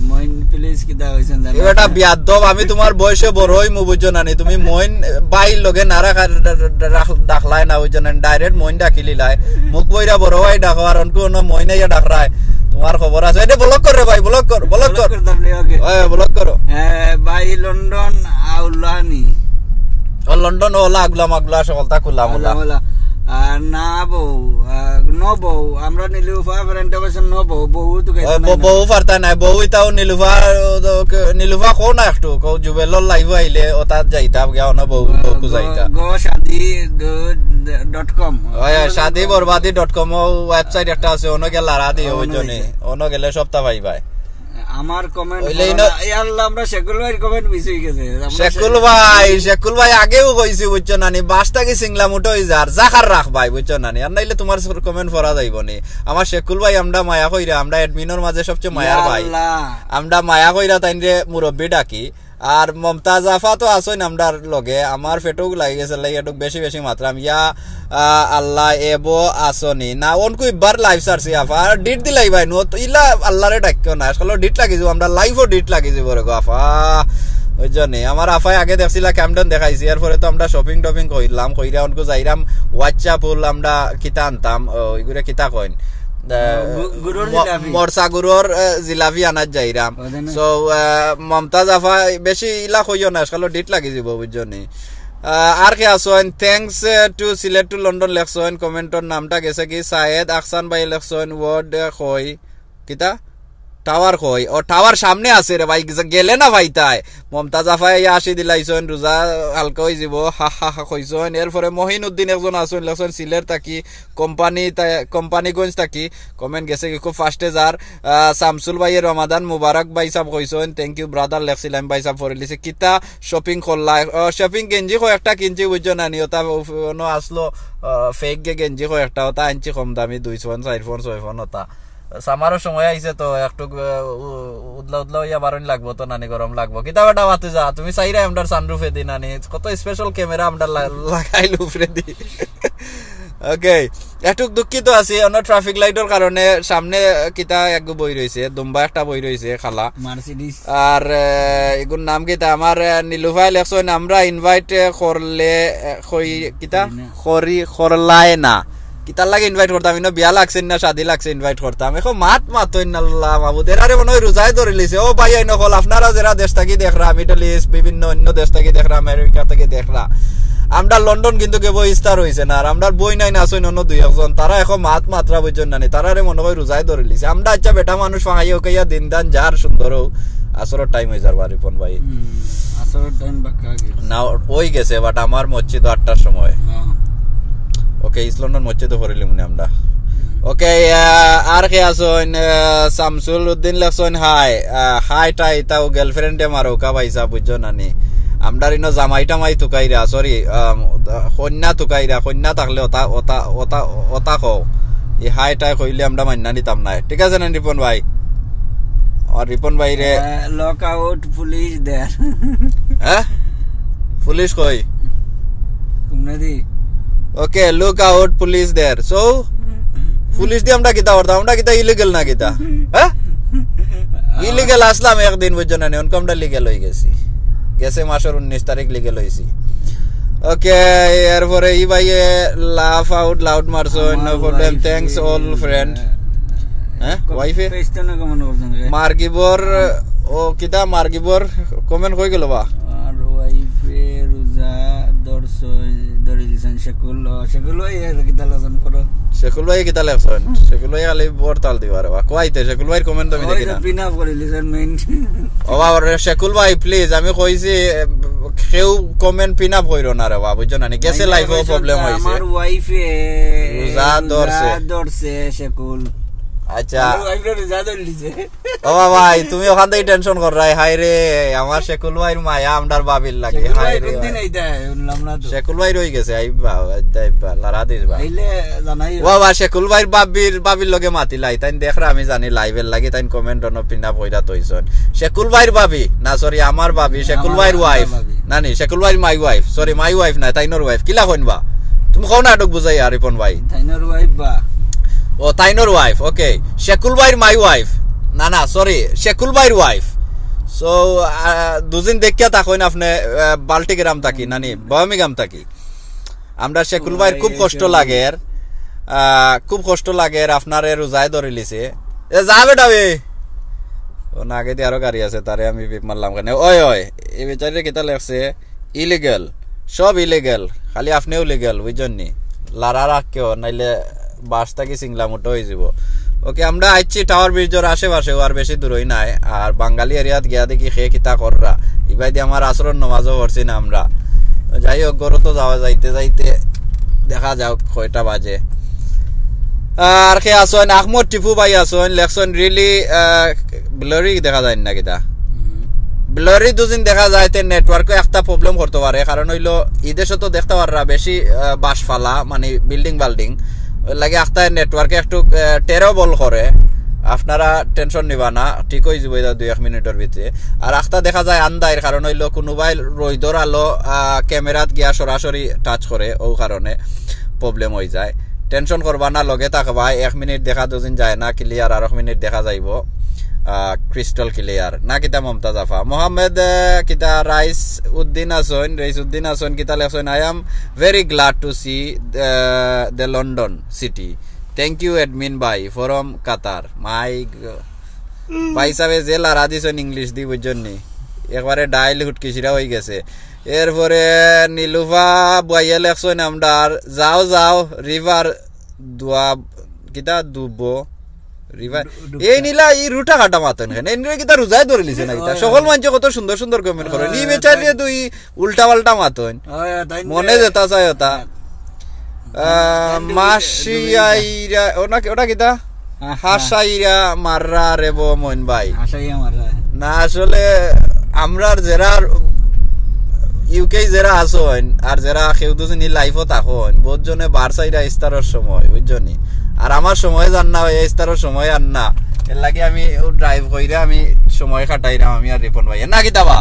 মইন প্লিজ কি দা হইছেন জানো এটা বিয়াদব আমি তোমার বয়সে বড় হই মু বুঝছো না তুমি মইন বাইর লগে না ডাকলাই না বুঝছো না ডাইরেক্ট মইন ডাকিলি লাই মুখ বইরা বড় ভাই ডাকো আর অনকো না মইন ইয়া ডাকরায় তোমার খবর আছে এটা ব্লক কর রে ভাই ব্লক কর ব্লক করো ভাই লন্ডন আউলানি ও লন্ডন ওলা আগলা মাগলা সকলটা খুললাম ওলা না বউ নো বউ আমরা নীলুফা প্রেজেন্টেশন নো বউ বউ তো বউ পারতা নাই বউ ইতাও নীলুফা কো না একটু কো জুবেলর লাইভ আইলে ওটা যাইতা গিয়া না বউ কো যাইতা goshadi.com shadiborbadi.com ওয়েবসাইট একটা আছে ওনো গেল লারা দিও ওইজনে ওনো গেলে সপ্তাহ ভাই ভাই আমার কমেন্ট আল্লাহ আমরা শেকুল ভাইয়ের কমেন্ট মিস হয়ে গেছে শেকুল ভাই আগেও কইছি বুঝছো নানি বাসটা কি সিংলা মুটো হই যার জাখার রাখ ভাই বুঝছো নানি আর নাইলে তোমার কমেন্ট পড়া যাইব নি আমার শেকুল ভাই আমরা মায়া কইরা আমরা অ্যাডমিনের মাঝে সবচেয়ে মায়ার ভাই আমরা মায়া কইরা তাইরে মুরব্বি ডাকি আর মমতাজ আফা তো আসই নামদার লগে আমার ফেটুক লাগি গেছে লাগে একটু বেশি বেশি মাত্রাম ইয়া আল্লাহ এবো আসনি না অনকু ইবার লাইভ সারছি আফা আর ডিট দিলাই ভাই নো ইলা আল্লাহরে ডাকিও না আসলে ডিট লাগি যাব আমরা লাইভও ডিট লাগি যাব রে গো আফা ওই জন্যে আমার আফাই আগে দেখছিলা ক্যামডন দেখাইছি এরপরে তো আমরা শপিং টপিং কইলাম কইরা অনকু যাইরাম হোয়াটসঅ্যাপ হল আমরা কিতা আনতাম ওইগুলো কিতা কইন মরসা গুরুর জিলাপি আনার যাইরাম সো মমতাজ আফা বেশি ইলা কইও না আসলে ডিট লাগি যাব বুঝছনি আর কে আসোন thanks to Sylhet to London লেখসোন কমেন্টর নামটা গেছে কি সায়েদ আহসান ভাই লেখসোন ওয়ার্ড কই কিতা টাওয়ার কই ও টাওয়ার সামনে আছে রে ভাই গেলে না ভাই তাই মমতাজ আফাই আসি দিলাইছন রোজা হালকা হয়ে যাব হা হা হা কইছন এরপরে মহিনুদ্দিন একজন আসুন লেখছেন সিলেট থাকি কোম্পানিগঞ্জ থাকি কমেন্ট গেছে কি খুব ফাস্টে যার শামসুল ভাইয়ের রমাদান মুবারক ভাই সাহেব কইছন থ্যাংক ইউ ব্রাদার লেখছিলাম ভাই সাহেব ফরে লিছে কিতা শপিং করলা শপিং গেঞ্জি কো একটা কিনছি বুঝছো না নি ওটা আসলো ফেক গেঞ্জি কো একটা ওটা আনছি কম দামি 200 400 600 ওটা সামারও সময় আইছে তো একটু উদলা ইয়া বারণ লাগবো তো নানি গরম লাগবো কিতাব এটা মাতে যা তুমি চাইরা আমদার সানরুফে দি নানি কত স্পেশাল ক্যামেরা আমদার লাগাইলো উপরে দি ওকে একটু দুঃখিত আছি অন্য ট্রাফিক লাইটের কারণে সামনে কিতা এক বই রয়েছে দুম্বা একটা বই রয়েছে খালা মার্সিডিজ আর এগুর নাম কিতা আমার নীলুফাই লেখছেন আমরা ইনভাইট করলে কই কিতা করলায় না কিতার লাগে ইনভাইট করতাম ইনো বিয়া লাগছেন না শাদি লাগছে ইনভাইট করতাম এখন মাত আল্লাহ মাহবুদ এরারে মনে হয় রোজাই ধরে লিছে ও ভাই আইন হল আপনারা যারা দেশ থেকে দেখরা মিডল ইস্ট বিভিন্ন অন্য দেশ থেকে দেখরা আমেরিকা থেকে দেখরা আমরা লন্ডন কিন্তু কেবল স্টার হয়েছে না আর আমরা বই নাই না আসই অন্য দুই একজন তারা এখন মাত্রা বুঝছেন না তারারে মনে হয় রোজাই ধরে লিছে আমরা আচ্ছা বেটা মানুষ ফাঁকাই ওকে দিন দান যার সুন্দর আসরের টাইম হয়ে যার রিপন ভাই আসরের টাইম বাক্কা না ওই গেছে বাট আমার মসজিদ 8টার সময় ওকে ইস্ট লন্ডন মসজিদে পড়িলাম না আমরা ওকে আর কে আসুন শামসুল উদ্দিন লেখছেন হাই টাই তাও গার্লফ্রেন্ডে মারো কা ভাইসা বুঝছো নানি আমরা ইনো জামাইটা মাই তুকাইরা সরি কন্যা তুকাইরা কন্যা থাকলে ওটা ওটা ওটা ওটা কও এই হাই টাই কইলে আমরা মান্না নিতাম না ঠিক আছে না রিপন ভাই আর রিপন ভাই রে লক আউট পুলিশ দেয়ার হ্যাঁ পুলিশ কই কুমনাদি okay look out police there so police দিয়ে আমরা কিতা করতাম আমরা কিতা ইলিগাল না কিতা হ্যাঁ ইলিগাল আসলাম একদিন বুঝছো না অনকম আমরা লিগ্যাল হয়ে গেছে মাসের 19 তারিখ লিগ্যাল হইছি ওকে এরপরে ই ভাই লাফ আউট লাউড মারছো no problem thanks all friend হ্যাঁ ওয়াইফে পেস্টনা কমেন্ট করছেন মার্গিবর ও কিতা মার্গিবর কমেন্ট কই গেল বা আর ওয়াইফে রোজা দরিলিসান শেকুল ভাই কিতা লেখছেন পড়ো শেকুল ভাই কিতা লেখছেন শেকুল ভাই খালি বর্তাল দিবারে বা কইতে শেকুল ভাইয়ের কমেন্ট আমি দেখি না পিন আপ করে লিসেন মেইন ও বাবা শেকুল ভাই প্লিজ আমি কইছি কেউ কমেন্ট পিন আপ কইরো না রে বাবা বুঝছো না গেছে লাইফে প্রবলেম হইছে আমার ওয়াইফে রোজা দরছে শেকুল আচ্ছা ও ভাই তুমি ওখান থেকে টেনশন কর রাই হাই রে আমার শেকুল ভাইয়ের মায়া আমদার বাবির লাগে হাই রে শেকুল ভাই রই গেছে আইবা লারা দিস ভাই ও ভাই শেকুল ভাইয়ের বাবির লগে মাতি লাই তাই দেখরা আমি জানি লাইভের লাগি তাই কমেন্ট অন পিনা পয়রা তইছন শেকুল ভাইয়ের বাবি না সরি আমার বাবি শেকুল ভাইয়ের ওয়াইফ নানি শেকুল ভাইয়ের my wife sorry my wife না তাইনোর ওয়াইফ কিলা কইনবা তুমি কোন নাটক বুঝাই আর রিপন ভাই তাইনোর ওয়াইফ বা ও তাইনোর ওয়াইফ ওকে শেকুল ভাইয়ের মাই ওয়াইফ না না সরি শেকুল ভাইয়ের ওয়াইফ সো দুদিন দেখিয়া থাকেন আপনি বাল্টিগ্রাম থাকি নানি বয়ামিগ্রাম থাকি আমরা শেকুল ভাইয়ের খুব কষ্ট লাগে আপনারে রোজায় ধরে লিছে এ যা বেটা বে ও না আগে দিয়ে আরো গাড়ি আছে তারে আমি বিপ মারলাম কেন ওই ওই এই বেচারে কিতা লেখছে ইলিগাল সব ইলিগাল খালি আপনিও লিগাল বুঝছেননি লারা রাখ কেউ নাইলে বাস থাকি সিংলা মোটো হয়ে যাব ওকে আমরা আইছি টাওয়ার ব্রিজের আশেপাশে আর বেশি দূরই নাই আর বাঙালি এরিয়াত গিয়া দেখি খে কিতা কররা ইবাই দিয়ে আমার আসরণ নমাজও পড়ছি না আমরা যাই হোক গরু তো যাওয়া যাইতে যাইতে দেখা যাক কয়টা বাজে আর খে আসেন আহমদ টিপু ভাই আসেন লেখছেন রিয়েলি ব্লারি দেখা যায় না কিতা ব্লারি দুদিন দেখা যায় তে নেটওয়ার্কে একটা প্রবলেম করতে পারে কারণ হইলো ইদেশে তো দেখতে পাররা বেশি বাসফালা মানে বিল্ডিং লাগে একটা নেটওয়ার্কে একটু টেরবল করে আপনারা টেনশন নিবা না ঠিক হয়ে যাবে 2-1 মিনিটের ভিতরে আর একটা দেখা যায় আন্দায়ের কারণ হইলো কোনোবাই রইদর আলো ক্যামেরাত গিয়া সরাসরি টাচ করে ও কারণে প্রবলেম হয়ে যায় টেনশন করবা না লগে থাকবা 1 মিনিট দেখা দুদিন যায় না ক্লিয়ার আর 1 মিনিট দেখা যাইব ক্রিস্টাল ক্লিয়ার না কিতা মমতাজ আফা মোহাম্মদ কিতা রাইস উদ্দিন আসন কিতা লেখছেন I am very glad to see the London city thank you admin ভাই ফ্রম কাতার মাই ভাই সাহেব যে লারা দিছেন ইংলিশ দি বুঝছেননি একবারে ডাইল হুটকিসিরা হয়ে গেছে এরপরে নীলুফা বইয়া লেখছেন আমরার যাও রিভার দুয়া কিতা দুবো এই নীলা এই রুটা কাটা মাতন কিতা রোজায় ধরে লিছে না সকল মানুষ কত সুন্দর সুন্দর কমেন্ট করে নি বেচারিয়ে তুই উল্টা পাল্টা মাতন মনে যেতা চাই ওটা মাসিয়াইরা ওটা কিতা হাসাইরা মাররা রেব মইন ভাই না আসলে আমরা যারা ইউকে যারা আসন আর যারা কেউ দুজনই লাইফও থাকন বহুত জনে বারসাইরা ইস্তারের সময় বুঝছনি আর আমার সময় জান না হয় ইস্তারের সময় আর না এর লাগে আমি ড্রাইভ কইরা আমি সময় কাটাইরাম আমি আর রিপন ভাই না কিতা বা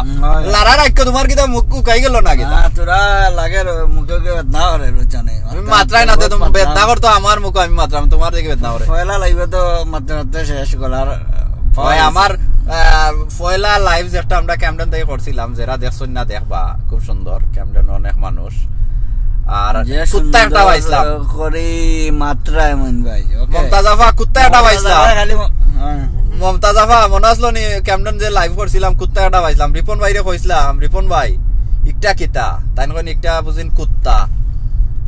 লারা রাখ তোমার কিতা মুখ কুকাই গেল না কিতা তোরা লাগে মুখে বেদনা করে জানে আমি মাত্রাই না দে তুমি বেদনা করতো আমার মুখ আমি মাত্রাম তোমার দিকে বেদনা করে পয়লা লাইবে তো মাত্রাতে শেষ গলার ভাই আমার পয়লা লাইভ যেটা আমরা ক্যামডন থেকে করছিলাম যারা দেখছন না দেখবা খুব সুন্দর ক্যামডন অনেক মানুষ আর কুত্তা একটা পাইছিলাম করি মাত্রায় মন ভাই মমতাজ আফা কুত্তা একটা পাইছিলাম মমতাজ আফা মনে আসলো নি ক্যামডন যে লাইভ করছিলাম কুত্তা একটা পাইছিলাম রিপন ভাইরে কইছিলাম রিপন ভাই একটা কিতা তাই নয় একটা বুঝিন কুত্তা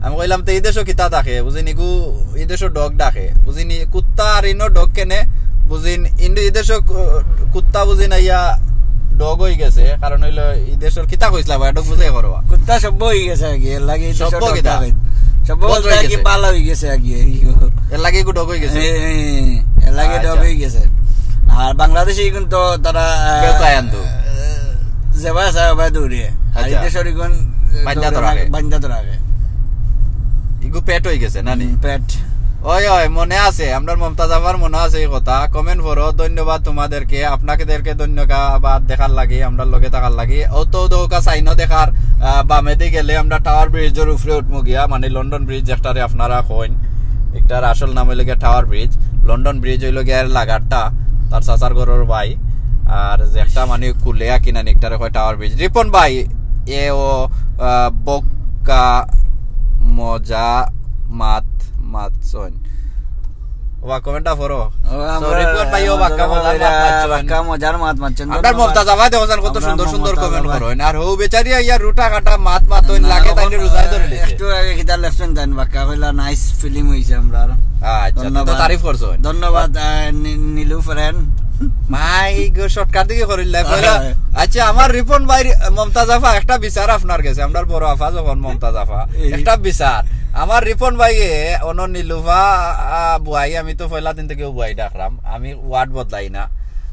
আমি কইলাম তো এই দেশও কিতা থাকে বুঝিনি গু এই দেশও ডগ ডাকে বুঝিনি কুত্তা আর ইনো ডগ কেনে বুঝিন ইন্ডো এই দেশও কুত্তা বুঝিন আইয়া ডগ হয়ে গেছে কারণ হইলো এই দেশের কিতা কইছিলাম ডগ বুঝাই করবা কুত্তা সব হয়ে গেছে আগে লাগে সব কিতা সব বলতে কি পালা হয়ে গেছে আগে এর লাগে গু ডগ হয়ে গেছে এর লাগে ডগ হয়ে গেছে আর বাংলাদেশে কিন্তু তারা কেউ কায়ান্দু যেবা সাবা দূরে আর এই দেশের কোন বান্দা তো রাখে ইগু পেট হয়ে গেছে নানি পেট ওই মনে আছে আমরা মমতাজ আফার মনে আছে এই কথা কমেন্ট করো ধন্যবাদ তোমাদেরকে আপনাদেরকে ধন্যবাদ দেখার লাগে আমরা লগে থাকার লাগে অতৌকা সাইনও দেখার বামেদি গেলে আমরা টাওয়ার ব্রিজের উপরে উঠমু গিয়া মানে লন্ডন ব্রিজ একটারে আপনারা কইন একটার আসল নাম হইল গিয়া টাওয়ার ব্রিজ লন্ডন ব্রিজ হইল গিয়া লাগারটা তার চাচার ঘরের ভাই আর যে একটা মানে কুলেয়া কিনা একটারে কয় টাওয়ার ব্রিজ রিপন ভাই এ ও বক্কা মজা মাতছন ওয়া কমেন্টটা পড়ো সরি রিপন ভাই ও বাক্কা মজার মাত মাতছন আমরা মমতাজ আফা দেখছেন কত সুন্দর সুন্দর কমেন্ট করো আর হো বেচারি ইয়ার রুটা কাটা মাতন লাগে তাইলে রোজায় ধরে লিছে একটু আগে কিটা লেফটেন দেন বাক্কা কইলা নাইস ফিল্ম হইছে আমরা আচ্ছা তো তারিফ করছো ধন্যবাদ Nilu friend my go shortcut দিকে করিলা কইলা আচ্ছা আমার রিপন ভাই মমতাজ আফা একটা বিচার আপনার কাছে আমরা বড় আফা যখন মমতাজ আফা একটা বিচার আমার রিপন ভাই অন নীলুফা বুয়াই আমি তো পয়লা দিন থেকে বুয়াই ডাকলাম আমি ওয়ার্ড বদলাই না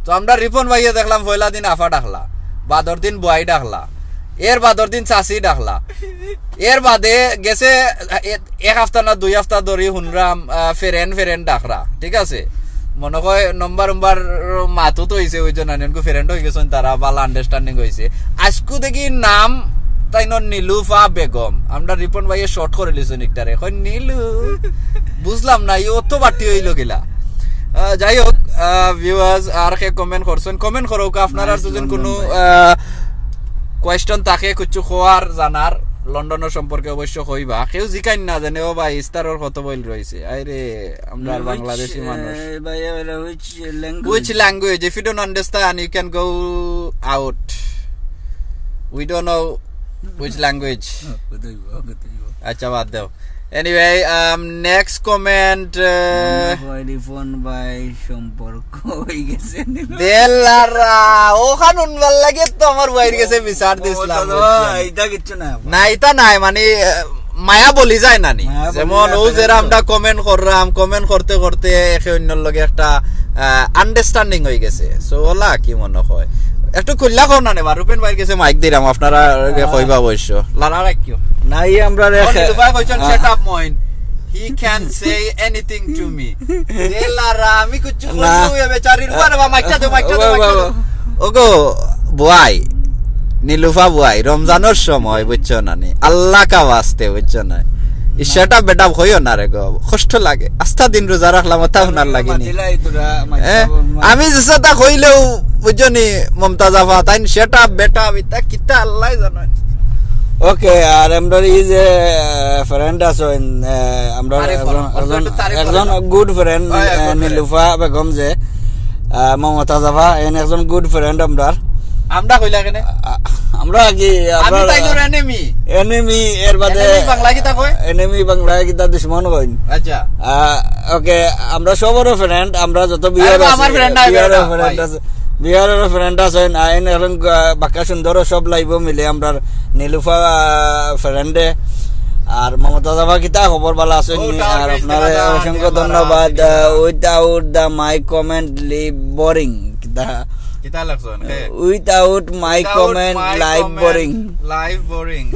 তো আমরা রিপন ভাইয়ে দেখলাম পয়লা দিন আফা ডাকলা বাদর দিন বুয়াই ডাকলা এর বাদর দিন চাষি ডাকলা এর বাদে গেছে 1 সপ্তাহ না 2 সপ্তাহ ধরে শুনলাম ফেরেন ডাকরা ঠিক আছে মনে হয় নম্বর মাথু তো হয়েছে ওই জন্য ফ্রেন্ড হয়ে গেছেন তারা ভালো আন্ডারস্ট্যান্ডিং হয়েছে আজকু দেখি নাম তাই নীলুফা বেগম আমরা রিপন ভাইয়ে শর্ট করে লিখছেন একটারে নীলু বুঝলাম না ই অত বাড়তি হইল গেলা যাই হোক ভিউয়ার্স আর কে কমেন্ট করছেন কমেন্ট করো আপনারা যদি কোনো কোয়েশ্চন থাকে কিছু খোয়ার জানার লন্ডনের সম্পর্কে অবশ্য কইবা কেউ জিকাই না জানে ও ভাই স্টারর কত বইল রইছে আরে আমরা বাংলাদেশি মানুষ which language if you don't understand you can go out we don't know which language acha baad deo anyway next comment phone by সম্পর্ক হই গেছে দেলারা ও খানুন ভাল লাগে তো আমার বাইরে গেছে বিচার দিছলাম এটা কিছু না না এটা নাই মানে মায়া বলি যায় না নি যেমন ও যেরা আমরা কমেন্ট করলাম কমেন্ট করতে করতে একে অন্যর লগে একটা আন্ডারস্ট্যান্ডিং হয়ে গেছে সো ওলা কি মনে হয় একটু খুললা কোন না নেবা রুপেন ভাই গেছে মাইক দিলাম আপনারা কইবা অবশ্য লালা রাখিও নাই আমরা রেখে ভাই কইছেন set up Moin he can say anything to me দেলারা আমি কিছু কইবো এ বেচারির উপরে বা মাইকটা দে ওগো বুয়াই নীলুফা বুয়াই রমজানের সময় বুঝছো না নি আল্লাহ কা ওয়াস্তে বুঝছো না সেটা বেটা হইও না রে গো কষ্ট লাগে আস্থা দিন রোজা রাখলাম তা হুনার লাগেনি আমি যেটা কইলেও বুঝনি মমতাজ আফা তাই সেটা বেটা বিতা কিতা আল্লাহ জানে ওকে আর আমরা এই যে ফ্রেন্ড আছেন আমরা একজন গুড ফ্রেন্ড নীলুফা বেগম যে মমতাজ আফা একজন গুড ফ্রেন্ড আমরা কইলা কেনে আমরা কি আমি তাইলোর এনিমি এর বাদে বাংলা কি তা কয় এনিমি বাংলা কি তা দুশমন কইন আচ্ছা ওকে আমরা সবরও ফ্রেন্ড আমরা যত বিয়ার আছে বিহারের ফ্রেন্ড আছেন আইন এখন বাক্কা সুন্দর সব লাইব মিলে আমরা নীলুফা ফ্রেন্ডে আর মমতাজ আফা কিতা খবর ভালো আছেন আর আপনারা অসংখ্য ধন্যবাদ without the my comment leave boring কিতা without my comment live boring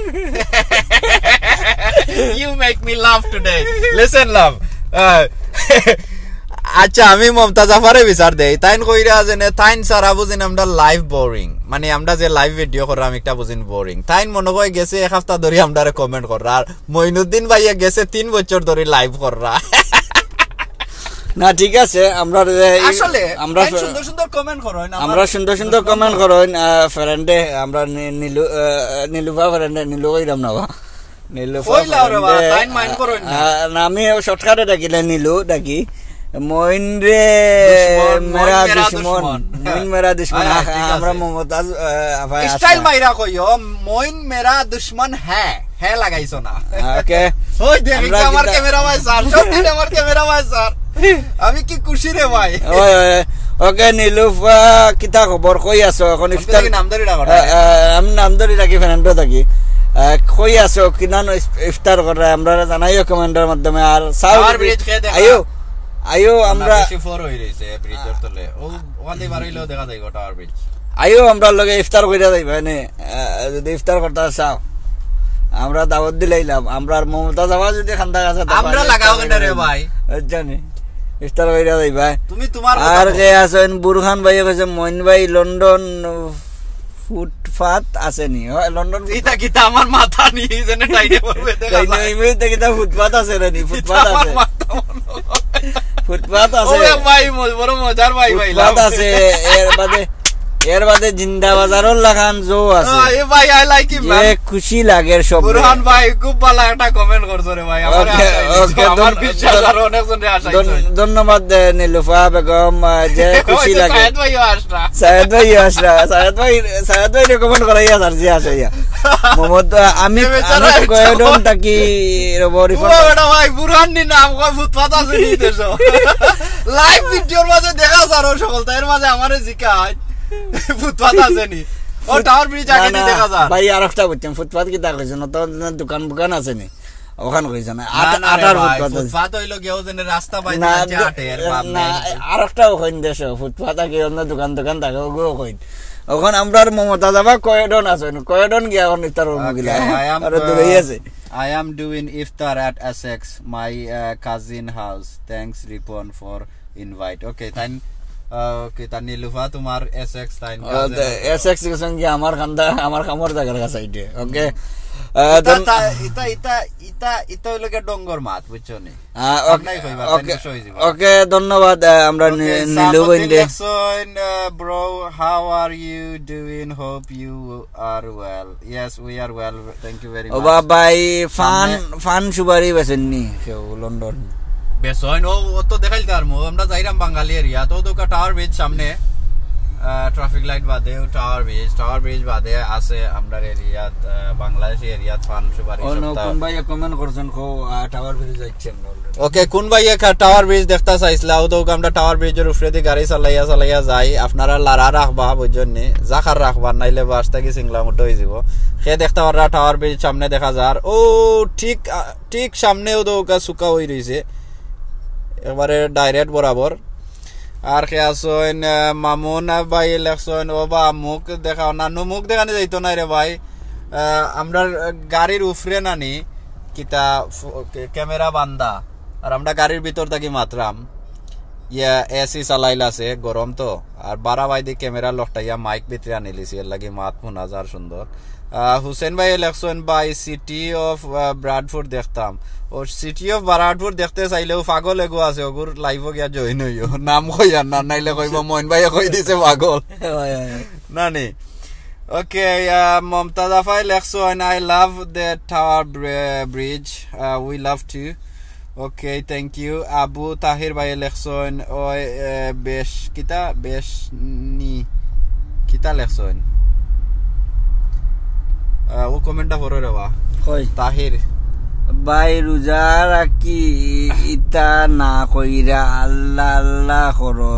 you make me laugh today listen love আচ্ছা আমি মমতাজ আফারে বিচার দেই তাইন কইরা জেনে তাইন সারা বুঝিন আমরা লাইভ বোরিং মানে আমরা যে লাইভ ভিডিও করলাম একটা বুঝিন বোরিং তাইন মনে হয় গেছে 1 সপ্তাহ ধরে আমরারে কমেন্ট কররা আর মইনুদ্দিন ভাইয়া গেছে 3 বছর ধরে লাইভ কররা না ঠিক আছে আমরা আসলে আমরা সুন্দর সুন্দর কমেন্ট করই না আমরা সুন্দর সুন্দর কমেন্ট করই ফ্রেন্ডে আমরা নীলুফা ফ্রেন্ডে নীলু কইরাম না নীলুফা তাইন মাইন্ড করই না আমি শর্টকাটে ডাকিলে নীলু ডাকি মইন রে মেরা দুশমন আমরা মমতাজ আফা স্টাইল মাইরা কইও মইন মেরা দুশমন হ্যাঁ লাগাইছো না ওকে ওই দেখি আমার ক্যামেরা ভাই স্যার সত্যি আমার ক্যামেরা ভাই স্যার আমি কি খুশি রে ভাই ওকে নীলুফা কিতা খবর কই আছো এখন ইফতার আমি নামদারি রাখি ফ্রেন্ড থাকি কই আছো কিনা ইফতার করে আমরা জানাইও কমেন্টের মাধ্যমে আর আয়ো আমরা ব্রিজের তলে ওখানে বাড়াইলেও দেখা যায় টাওয়ার ব্রিজ আয়ো আমরা লগে ইফতার কইরা যাইবা নে যদি ইফতার করতে চাও আমরা দাওয়াত দিলাইলাম আমরা মমতাজ আফা যদি খান্দা আছে আমরা লাগাও কেন রে ভাই জানি ইফতার কইরা যাইবা তুমি তোমার আর কে আছেন বুরহান ভাই কইছে মইন ভাই লন্ডন ফুটপাত আসেনি লন্ডন এটা কি আমার মাথা নি জেনে টাইনে পড়বে দেখা যায় ইমেতে কি তা ফুটপাত আছে রে নি ফুটপাত আছে ফুটপাত আছে ওরে ভাই বড় মজার ভাই ফুটপাত আছে এর বাদে জিন্দা বাজারর লাগান জো আছে এ ভাই আই লাইক ইট ম্যান খুশি লাগে সব বুরহান ভাই খুব ভালো একটা কমেন্ট করছো রে ভাই আমার বিশ্বাস আর অনেকজন রে আশা ধন্যবাদ নীলুফা বেগম যে খুশি লাগে সায়েদ ভাই কমেন্ট করাইয়া সারজি আসইয়া মোহাম্মদ আমি কয়ডন তাকি রবরি ওটা ভাই বুরহান নি নাম কই ফুটপাত আছে নি দেশো লাইভ ভিডিওর মাঝে দেখা যারো সকল তার মাঝে আমারে জিকায় ফুটপাত আছে নি ও টাওয়ার ব্রিজ আগে দেখা যায় ভাই আরেকটা বলছেন ফুটপাত কি তা কইছেন তো দোকান আছে নি ওখান কইছে না না, না রে আটার ভাই, ফুটপাত আছে। ফুটপাত হইলো গেও যেন রাস্তা বাইরে না আছে আটে, এর বাপ না নাই। আরেকটাও কইন দেশ ফুটপাত কি অন্য দোকান থাকে ওগুলো কইন ওখান আমরা মমতা যাবা কয়ডন আছেন কয়ডন গিয়া এখন ইতার মুগিলা আর দূরে আছে I am doing iftar at Essex, my cousin house. Thanks Ripon for invite. Okay, then okay, then Nilufa তোমার Essex টাইম এসএক্স সঙ্গে আমার খান্দা আমার কামর জায়গার কাছে আইডে ওকে ইতা হইলো কে ডঙ্গর মাছ বুঝছো নি ওকে ধন্যবাদ আমরা Nilu বইন্ডে bro, how are you doing? Hope you are well. Yes, we are well, thank you very much. ও বাবাই ফান সুবারি বেসেননি কেউ লন্ডন বেসন ও তো দেখাইতে আর আমরা যাইরাম বাঙালি এরিয়া তো টাওয়ার ব্রিজ সামনে ট্রাফিক লাইট বাদে টাওয়ার ব্রিজ বাদে আছে আমরা এরিয়াত বাংলাদেশ এরিয়াত ফান সুবারি সপ্তাহ কোন ভাই কমেন্ট করছেন কো টাওয়ার ব্রিজ যাচ্ছেন ওকে কোন ভাই টাওয়ার ব্রিজ দেখতা চাইছিলা ও তো আমরা টাওয়ার ব্রিজের উপরে দিয়ে গাড়ি চালাইয়া যাই আপনারা লারা রাখবা বুঝছেন নি জাখার রাখবা নাইলে বাস থেকে সিংলা মুটো হয়ে যাব সে দেখতে পাররা টাওয়ার ব্রিজ সামনে দেখা যার ও ঠিক সামনেও তো সুকা হয়ে রইছে এবারে ডাইরেক্ট বরাবর আর কে আসেন মামুন ভাই লেখছেন ও বা মুখ দেখাও না মুখ দেখানো যাইতো না রে ভাই আমরা গাড়ির উফরে নানি কিতা ক্যামেরা বান্ধা আর আমরা গাড়ির ভিতর থাকি মাত্রাম ইয়া এসি চালাইল আছে গরম তো আর 12 বাইদি ক্যামেরা লকটাইয়া মাইক ভিতরে আনিলিছি এর লাগি মাত শোনা যার সুন্দর হুসেন ভাই election vice city of Bradford দেখতাম ও সিটি অফ ব্রাডফোর্ড দেখতে চাইলেও পাগল এগো আছে ওগুর লাইভ গিয়া জয়েন হইও নাম কইয়া না নাইলে কইব মইন ভাই কই দিছে পাগল নানি ওকে মমতাজ আফাই election I love the Tower Bridge we love too okay thank you Abu Tahir ভাই ইলেকশন ও বেশ নি কিতা ইলেকশন ও কমেন্টটা পড়ো রে বা কই তাহির ভাই রোজা রাখি ইতা না কইরা আল্লাহ আল্লাহ করো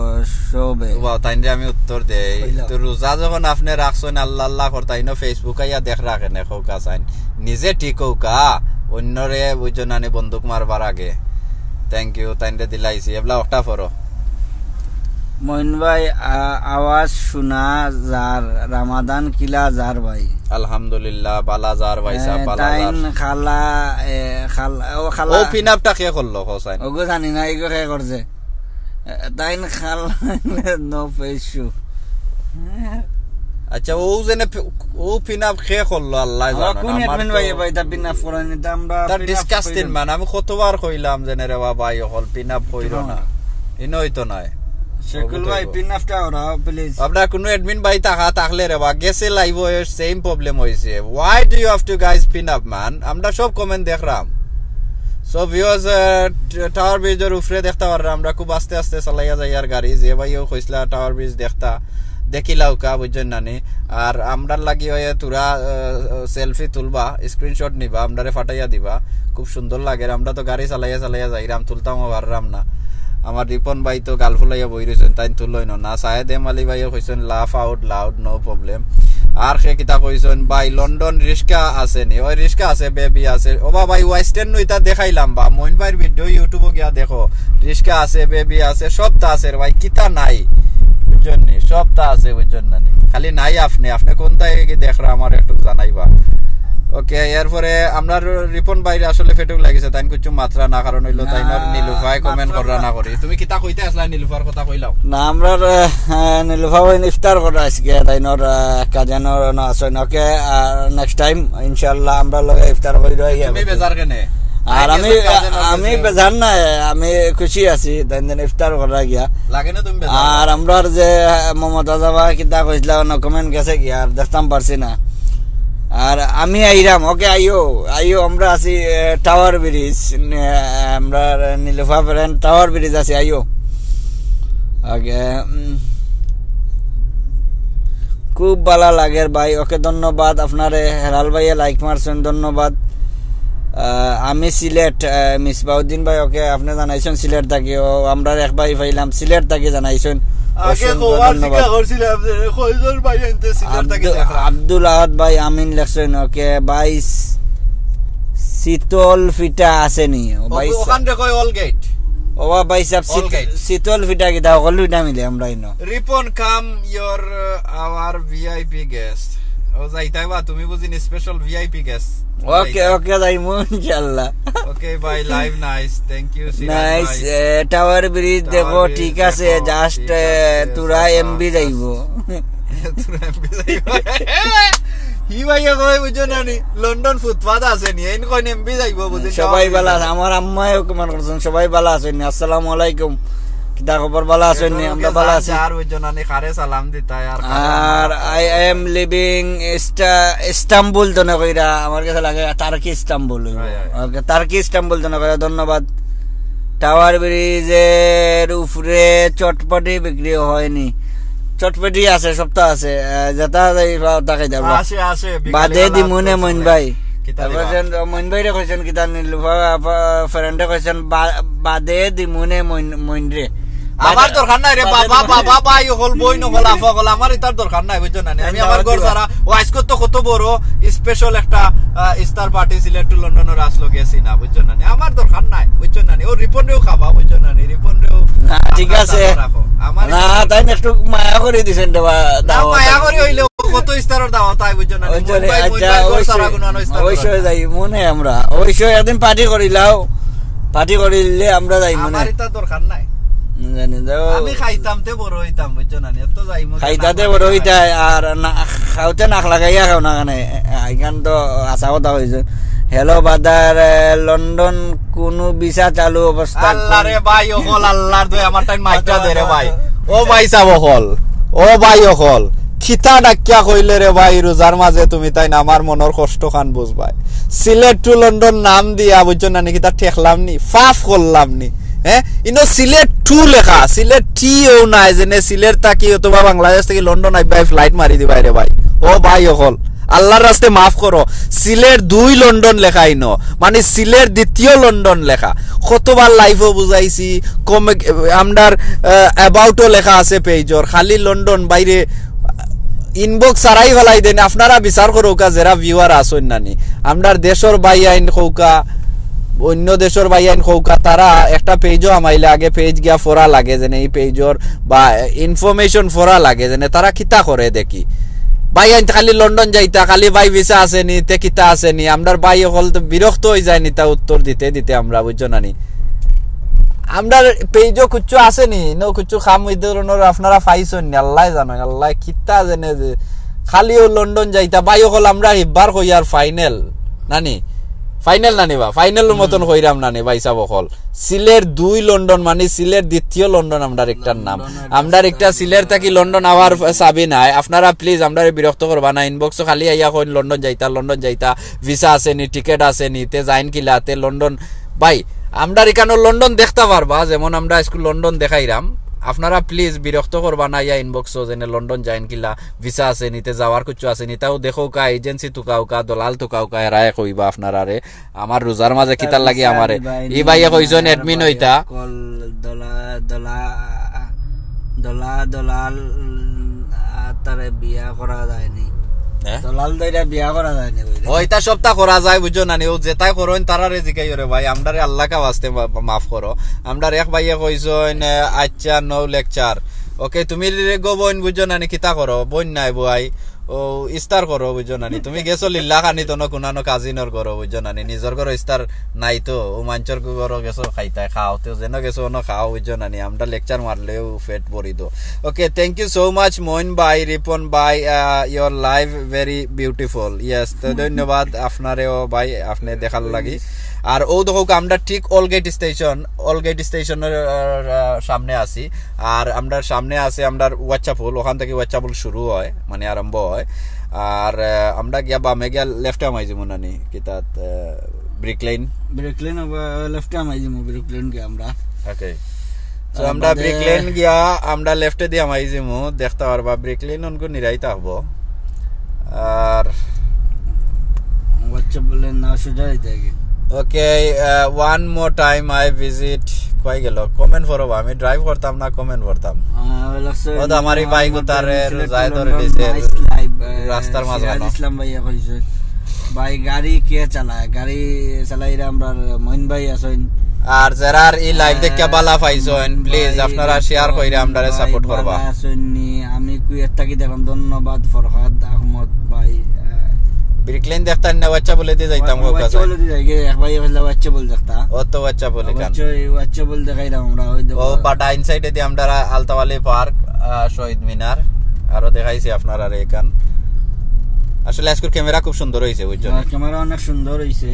সবে বাহ তাইনে আমি উত্তর দেই তো রোজা যখন আপনি রাখছেন আল্লাহ আল্লাহ করতাইনো ফেসবুক আইয়া দেখ রাখেন খোকা চাইন নিজে ঠিক হোকা অন্যরে বুঝনানি বন্দুক মারবার আগে থ্যাংক ইউ তাইনে দিলাইছি এবলা একটা পড়ো মইন ভাই আওয়াজ শোনা যার রমাদান কিলা যার ভাই আলহামদুলিল্লাহ বালা যার ভাইসা বালা তাইন খালা ও পিনাপটা কে করলো হোসেন ওগো জানি না এগো কে করছে তাইন খালা নো ফেসু আচ্ছা ও জেনে ও পিনাপ কে করলো আল্লাহ জানে কোন এডমিন ভাই ভাই তা পিনাপ করেনি তা আমরা তার ডিসকাস্টিং মান আমি কতবার কইলাম জেনে রে ভাই হল পিনাপ কইরো না ইনই তো নাই শেকুল ভাই পিনাপটা ওরা প্লিজ আপনার কোন অ্যাডমিন ভাই থাকলে রে বা গেছে লাইভ এর সেম প্রবলেম হইছে why do you have to guys pin up man আমরা সব কমেন্ট দেখরাম সো ভিউয়ার্স টাওয়ার ব্রিজের উপরে দেখতে পাররা আমরা খুব আস্তে আস্তে চালাইয়া যাই আর গাড়ি যে ভাইও কইছলা টাওয়ার ব্রিজ দেখতা দেখিলাও কা বুঝছেন নানি আর আমরার লাগি হয় তোরা সেলফি তুলবা স্ক্রিনশট নিবা আমরারে ফাটাইয়া দিবা খুব সুন্দর লাগে আমরা তো গাড়ি চালাইয়া যাইরাম তুলতাম পাররাম না আমার রিপন ভাই তো গাল ফুলাইয়া বই রয়েছেন তাই তুলই না সাহেদ এম আলী ভাইও কইছেন লাফ আউট লাউড নো প্রবলেম আর সে কিতা কইছেন ভাই লন্ডন রিস্কা আছে নি ওই রিস্কা আছে বেবি আছে ও ভাই ওয়েস্টার্ন নইতা দেখাইলাম বা মইন ভাইয়ের ভিডিও ইউটিউবে গিয়া দেখো রিস্কা আছে বেবি আছে সব তা আছে ভাই কিতা নাই বুঝছেন নি সব তা আছে বুঝছেন না খালি নাই আপনি কোনটাই দেখরা আমার একটু জানাইবা ওকে এরপরে আমরা রিপন ভাইরে আসলে ফেটুক লাগিছে তাই কিছু মাত্রা না কারণ হইলো তাই নীলুফাই কমেন্ট করা না করি তুমি কিতা কইতে আসলা নীলুফার কথা কইলাও না আমরা নীলুফা ভাই ইফতার করা আজকে তাইনর কাজানোর না আসেন ওকে নেক্সট টাইম ইনশাআল্লাহ আমরা লগে ইফতার কইরা আইয়া তুমি বেজার কেনে আর আমি বেজার না আমি খুশি আছি তাই ইফতার করা গিয়া লাগে না তুমি বেজার আর আমরা যে মমতা যাবা কিতা কইছলা না কমেন্ট গেছে কি আর দেখতাম পারছি না আর আমি আইরাম ওকে আইও আমরা আছি টাওয়ার ব্রিজ আমরা নীলুফা ফ্রেন্ড টাওয়ার ব্রিজ আছি আইও ওকে খুব ভালো লাগে ভাই ওকে ধন্যবাদ আপনারে হেলাল ভাইয়ে লাইক মারছেন ধন্যবাদ আমি সিলেট মিসবাউদ্দিন ভাই ওকে আপনি জানাইছেন সিলেট থাকি ও আমরা এক ভাই পাইলাম সিলেট থাকি জানাইছেন আগে আব্দুল আহাদ ভাই আমিন লেখছেন ওকে 22 শীতল ফিটা আছে নি ভাই ওখান থেকে অল গেট ও ভাই সাহেব শীতল ফিটা কি দাও কল ফিটা মিলে আমরা ইনো Ripon come your our VIP guest ও যাইতাই বা তুমি বুঝিনি special VIP guest okay okay যাইমু ইনশাআল্লাহ okay bye live nice thank you nice tower bridge দেখো ঠিক আছে জাস্ট তুরা এমবি যাইবো তুরা এমবি যাইবো হি ভাইয়া কই বুঝো না নি লন্ডন ফুটপাথ আছে নি এন কই এমবি যাইবো বুঝি সবাই ভালো আছে আমার আম্মাও কমেন্ট করছেন সবাই ভালো আছেন আসসালামু আলাইকুম কিদা খবর ভালো আছেন নি আমরা ভালো আছি আর বুঝো না নি খারে সালাম দিতা আর আই এম লিভিং ইস্তাম্বুল তো না কইরা আমার কাছে লাগে টার্কি ইস্তাম্বুল ওকে টার্কি ইস্তাম্বুল তো না কইরা ধন্যবাদ টাওয়ার ব্রিজের উপরে চটপটি বিক্রি হয়নি চটপটি আছে সপ্তাহ আছে যেটা তাকে যাব আসে বাদে দি মনে মইন ভাই মইন ভাই রে কইছেন কিতা নিলুফা ফ্রেন্ডে কইছেন বাদে দি মনে মইন রে আমার দরকার নাই রে বাবা বাবা ভাই হল বই নহল আফা হল আমার এটার দরকার নাই বুঝছো না আমি আমার ঘর সারা ওয়াইস কত কত বড় স্পেশাল একটা স্টার পার্টি সিলেট টু লন্ডনের আসলো গেছি না বুঝছো না আমার দরকার নাই বুঝছো না ও রিপন রেও খাবা বুঝছো না রিপন রেও ঠিক আছে না তাই একটু মায়া করে দিছেন দেবা দাও মায়া করে হইলে কত স্টারের দাও তাই বুঝছো না অবশ্যই যাই মনে আমরা অবশ্যই একদিন পার্টি করিলে আমরা যাই মনে আমার এটা দরকার নাই আমি খাইতামতে বড় হইতাম বুঝছো না এত যাইমু খাইতাতে বড় হইতাই আর খাওতে নাক লাগাইয়া খাও না কানে এখান তো আশা কথা হইছে হ্যালো বাদার লন্ডন কোন ভিসা চালু অবস্থা আল্লাহ রে ভাই ওহল আল্লাহর দয় আমার টাইম মাইটা দে রে ভাই ও ভাই সাব ওহল ও ভাই ওহল খিতা ডাকিয়া কইলে রে ভাই রোজার মাঝে তুমি তাই না আমার মনের কষ্ট খান বুঝবাই সিলেট টু লন্ডন নাম দিয়া বুঝছো না নাকি তা ঠেকলাম নি ফাফ করলাম নি হ্যাঁ ইনো সিলেট টু লেখা সিলেট টিও নাই যেনে সিলেট তাকি অথবা বাংলাদেশ থেকে লন্ডন আইবাই ফ্লাইট মারি দিবাই রে ভাই ও ভাই ওহল আল্লাহর রাস্তে মাফ করো সিলেট 2 লন্ডন লেখা ইনো মানে সিলেট দ্বিতীয় লন্ডন লেখা কতবার লাইভও বুঝাইছি কমে আমরার অ্যাবাউটও লেখা আছে পেজর খালি লন্ডন বাইরে ইনবক্স সারাই ফেলাই দেন আপনারা বিচার করো কা যারা ভিউয়ার আসুন নানি আমরার দেশের ভাই আইন খৌকা অন্য দেশের ভাই আইন খৌকা তারা একটা পেজও আমাইলে আগে পেজ গিয়া ফোরা লাগে যেন এই পেজর বা ইনফরমেশন ফোরা লাগে যেন তারা কিতা করে দেখি ভাই আইন খালি লন্ডন যাইতা খালি ভাই ভিসা আসেনি তে কিতা আসেনি আমরার ভাই হল তো বিরক্ত হয়ে যায়নি তা উত্তর দিতে দিতে আমরা বুঝছো নানি আমরার পেজও কুচ্ছু আসেনি নো কুচ্ছু খাম ওই ধরনের আপনারা পাইছেন নি আল্লাহ জানো আল্লাহ কিতা জানে যে খালিও লন্ডন যাইতা ভাই হল আমরা হিবার কইয়ার ফাইনাল নানি ফাইনাল নানি বা ফাইনালের মতন কইরাম নানি ভাই সাব হল সিলেট 2 লন্ডন মানে সিলেট দ্বিতীয় লন্ডন আমরার একটার নাম আমরার একটা সিলেট থাকি লন্ডন আওয়ার চাবি নাই আপনারা প্লিজ আমরারে বিরক্ত করবা না ইনবক্স খালি আইয়া কইন লন্ডন যাইতা ভিসা আসেনি টিকেট আসেনি তে যাইন কিলা তে লন্ডন ভাই আমরা এখানে লন্ডন দেখতে পারবা যেমন আমরা স্কুল লন্ডন দেখাইরাম আপনারা প্লিজ বিরক্ত করবা না ইয়া ইনবক্স যেন লন্ডন যাইন কিলা ভিসা আছে নিতে যাওয়ার কিছু আছে নি তাও দেখো কা এজেন্সি তুকাও কা দলাল তুকাও কা রায় কইবা আপনারা রে আমার রোজার মাঝে কিতার লাগি আমারে ই ভাইয়া কইছেন অ্যাডমিন হইতা দলাল তারে বিয়া করা যায়নি দলাল দইরা বিয়া করা যায়নি ওইটা সবটা করা যায় বুঝছো না ও যেটাই করেন তারারে জিকাই রে ভাই আমরারে আল্লাহ কা ওয়াস্তে মাফ করো আমরার এক ভাইয়া কইছেন আচ্ছা নো লেকচার ওকে তুমি গো বোন বুঝছো না কিতা করো বোন নাই ভাই ও ইস্তার করো বুঝছো না তুমি গেছো লিল্লা খানি তো কোনানো কাজিনর করো বুঝছো না নিজের ঘর ইস্তার নাই তো ও মাঞ্চর ঘর গেছো খাইতাই খাও তো যেন গেছো ন খাও বুঝছো না আমরা লেকচার মারলেও ফেট পড়ি তো okay thank you so much Moin ভাই রিপন ভাই your live very beautiful yes তো ধন্যবাদ আপনারেও ভাই আপনি দেখার লাগি আর ও দেখো আমরা ঠিক অলগেট স্টেশনের সামনে আছি আর আমরা সামনে আছে আমরা ওয়াচ্চাপুল ওখান থেকে ওয়াচ্চাপুল শুরু হয় মানে আরম্ভ হয় আর আমরা গিয়া বামে গিয়া লেফটে মাইজি মনানি কিতাত ব্রিকলেন লেফটে মাইজি ব্রিকলেন গিয়া আমরা ওকে তো আমরা ব্রিকলেন গিয়া আমরা লেফটে দিয়া মাইজি দেখতে পারবা ব্রিকলেন অনকো নিরাইতা হবো আর ওয়াচ্চাপুলের না সুজাইতে কি Okay, one more time I visit কই গেল কমেন্ট করব আমি ড্রাইভ করতাম না কমেন্ট করতাম ও তো আমারই বাইক উতারে যায় ধরে দিছে রাস্তার মাঝখানে ইসলাম ভাইয়া কইছে ভাই গাড়ি কে চালায় গাড়ি চালাইরা আমরা মইন ভাই আছেন আর যারা এই লাইভ দেখে বালা পাইছেন প্লিজ আপনারা শেয়ার কইরা আমরারে সাপোর্ট করবা আসেননি আমি কুয়েত থাকি দেখুন ধন্যবাদ ফরহাদ আহমদ ভাই ব্রিকলেন দেখতাম না বাচ্চা বলে দিয়ে যাইতাম গো কাছে বলে দিয়ে যাই এক ভাই হইলা বাচ্চা বল দেখতা ও তো বাচ্চা বলে কান বাচ্চা বল দেখাইলাম আমরা ওই ও বাটা ইনসাইডে দিয়ে আমরা আলতাওয়ালি পার্ক শহীদ মিনার আরো দেখাইছি আপনারা এখান আসলে আজকের ক্যামেরা খুব সুন্দর হইছে বুঝছেন ক্যামেরা অনেক সুন্দর হইছে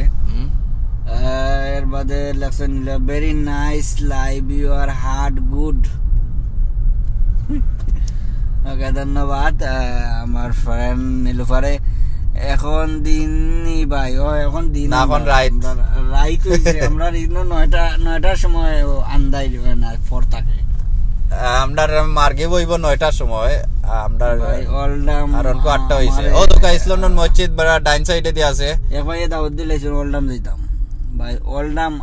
এর বাদে লেখছেন very nice live you are hard good okay ধন্যবাদ আমার ফ্রেন্ড নীলুফারে এখন দিন ভাই ও এখন দিন এখন রাইট হইছে আমরা ইনো 9টার সময় আন্দাই না ফর থাকে আমরা মার্গে বইব 9টার সময় আমরা অলডাম আর অনকো 8টা হইছে ও তো কাইসলন মসজিদ বড় ডাইন সাইডে দি আছে এক ভাই দাওয়াত দিলেছেন অলডাম যাইতাম ভাই অলডাম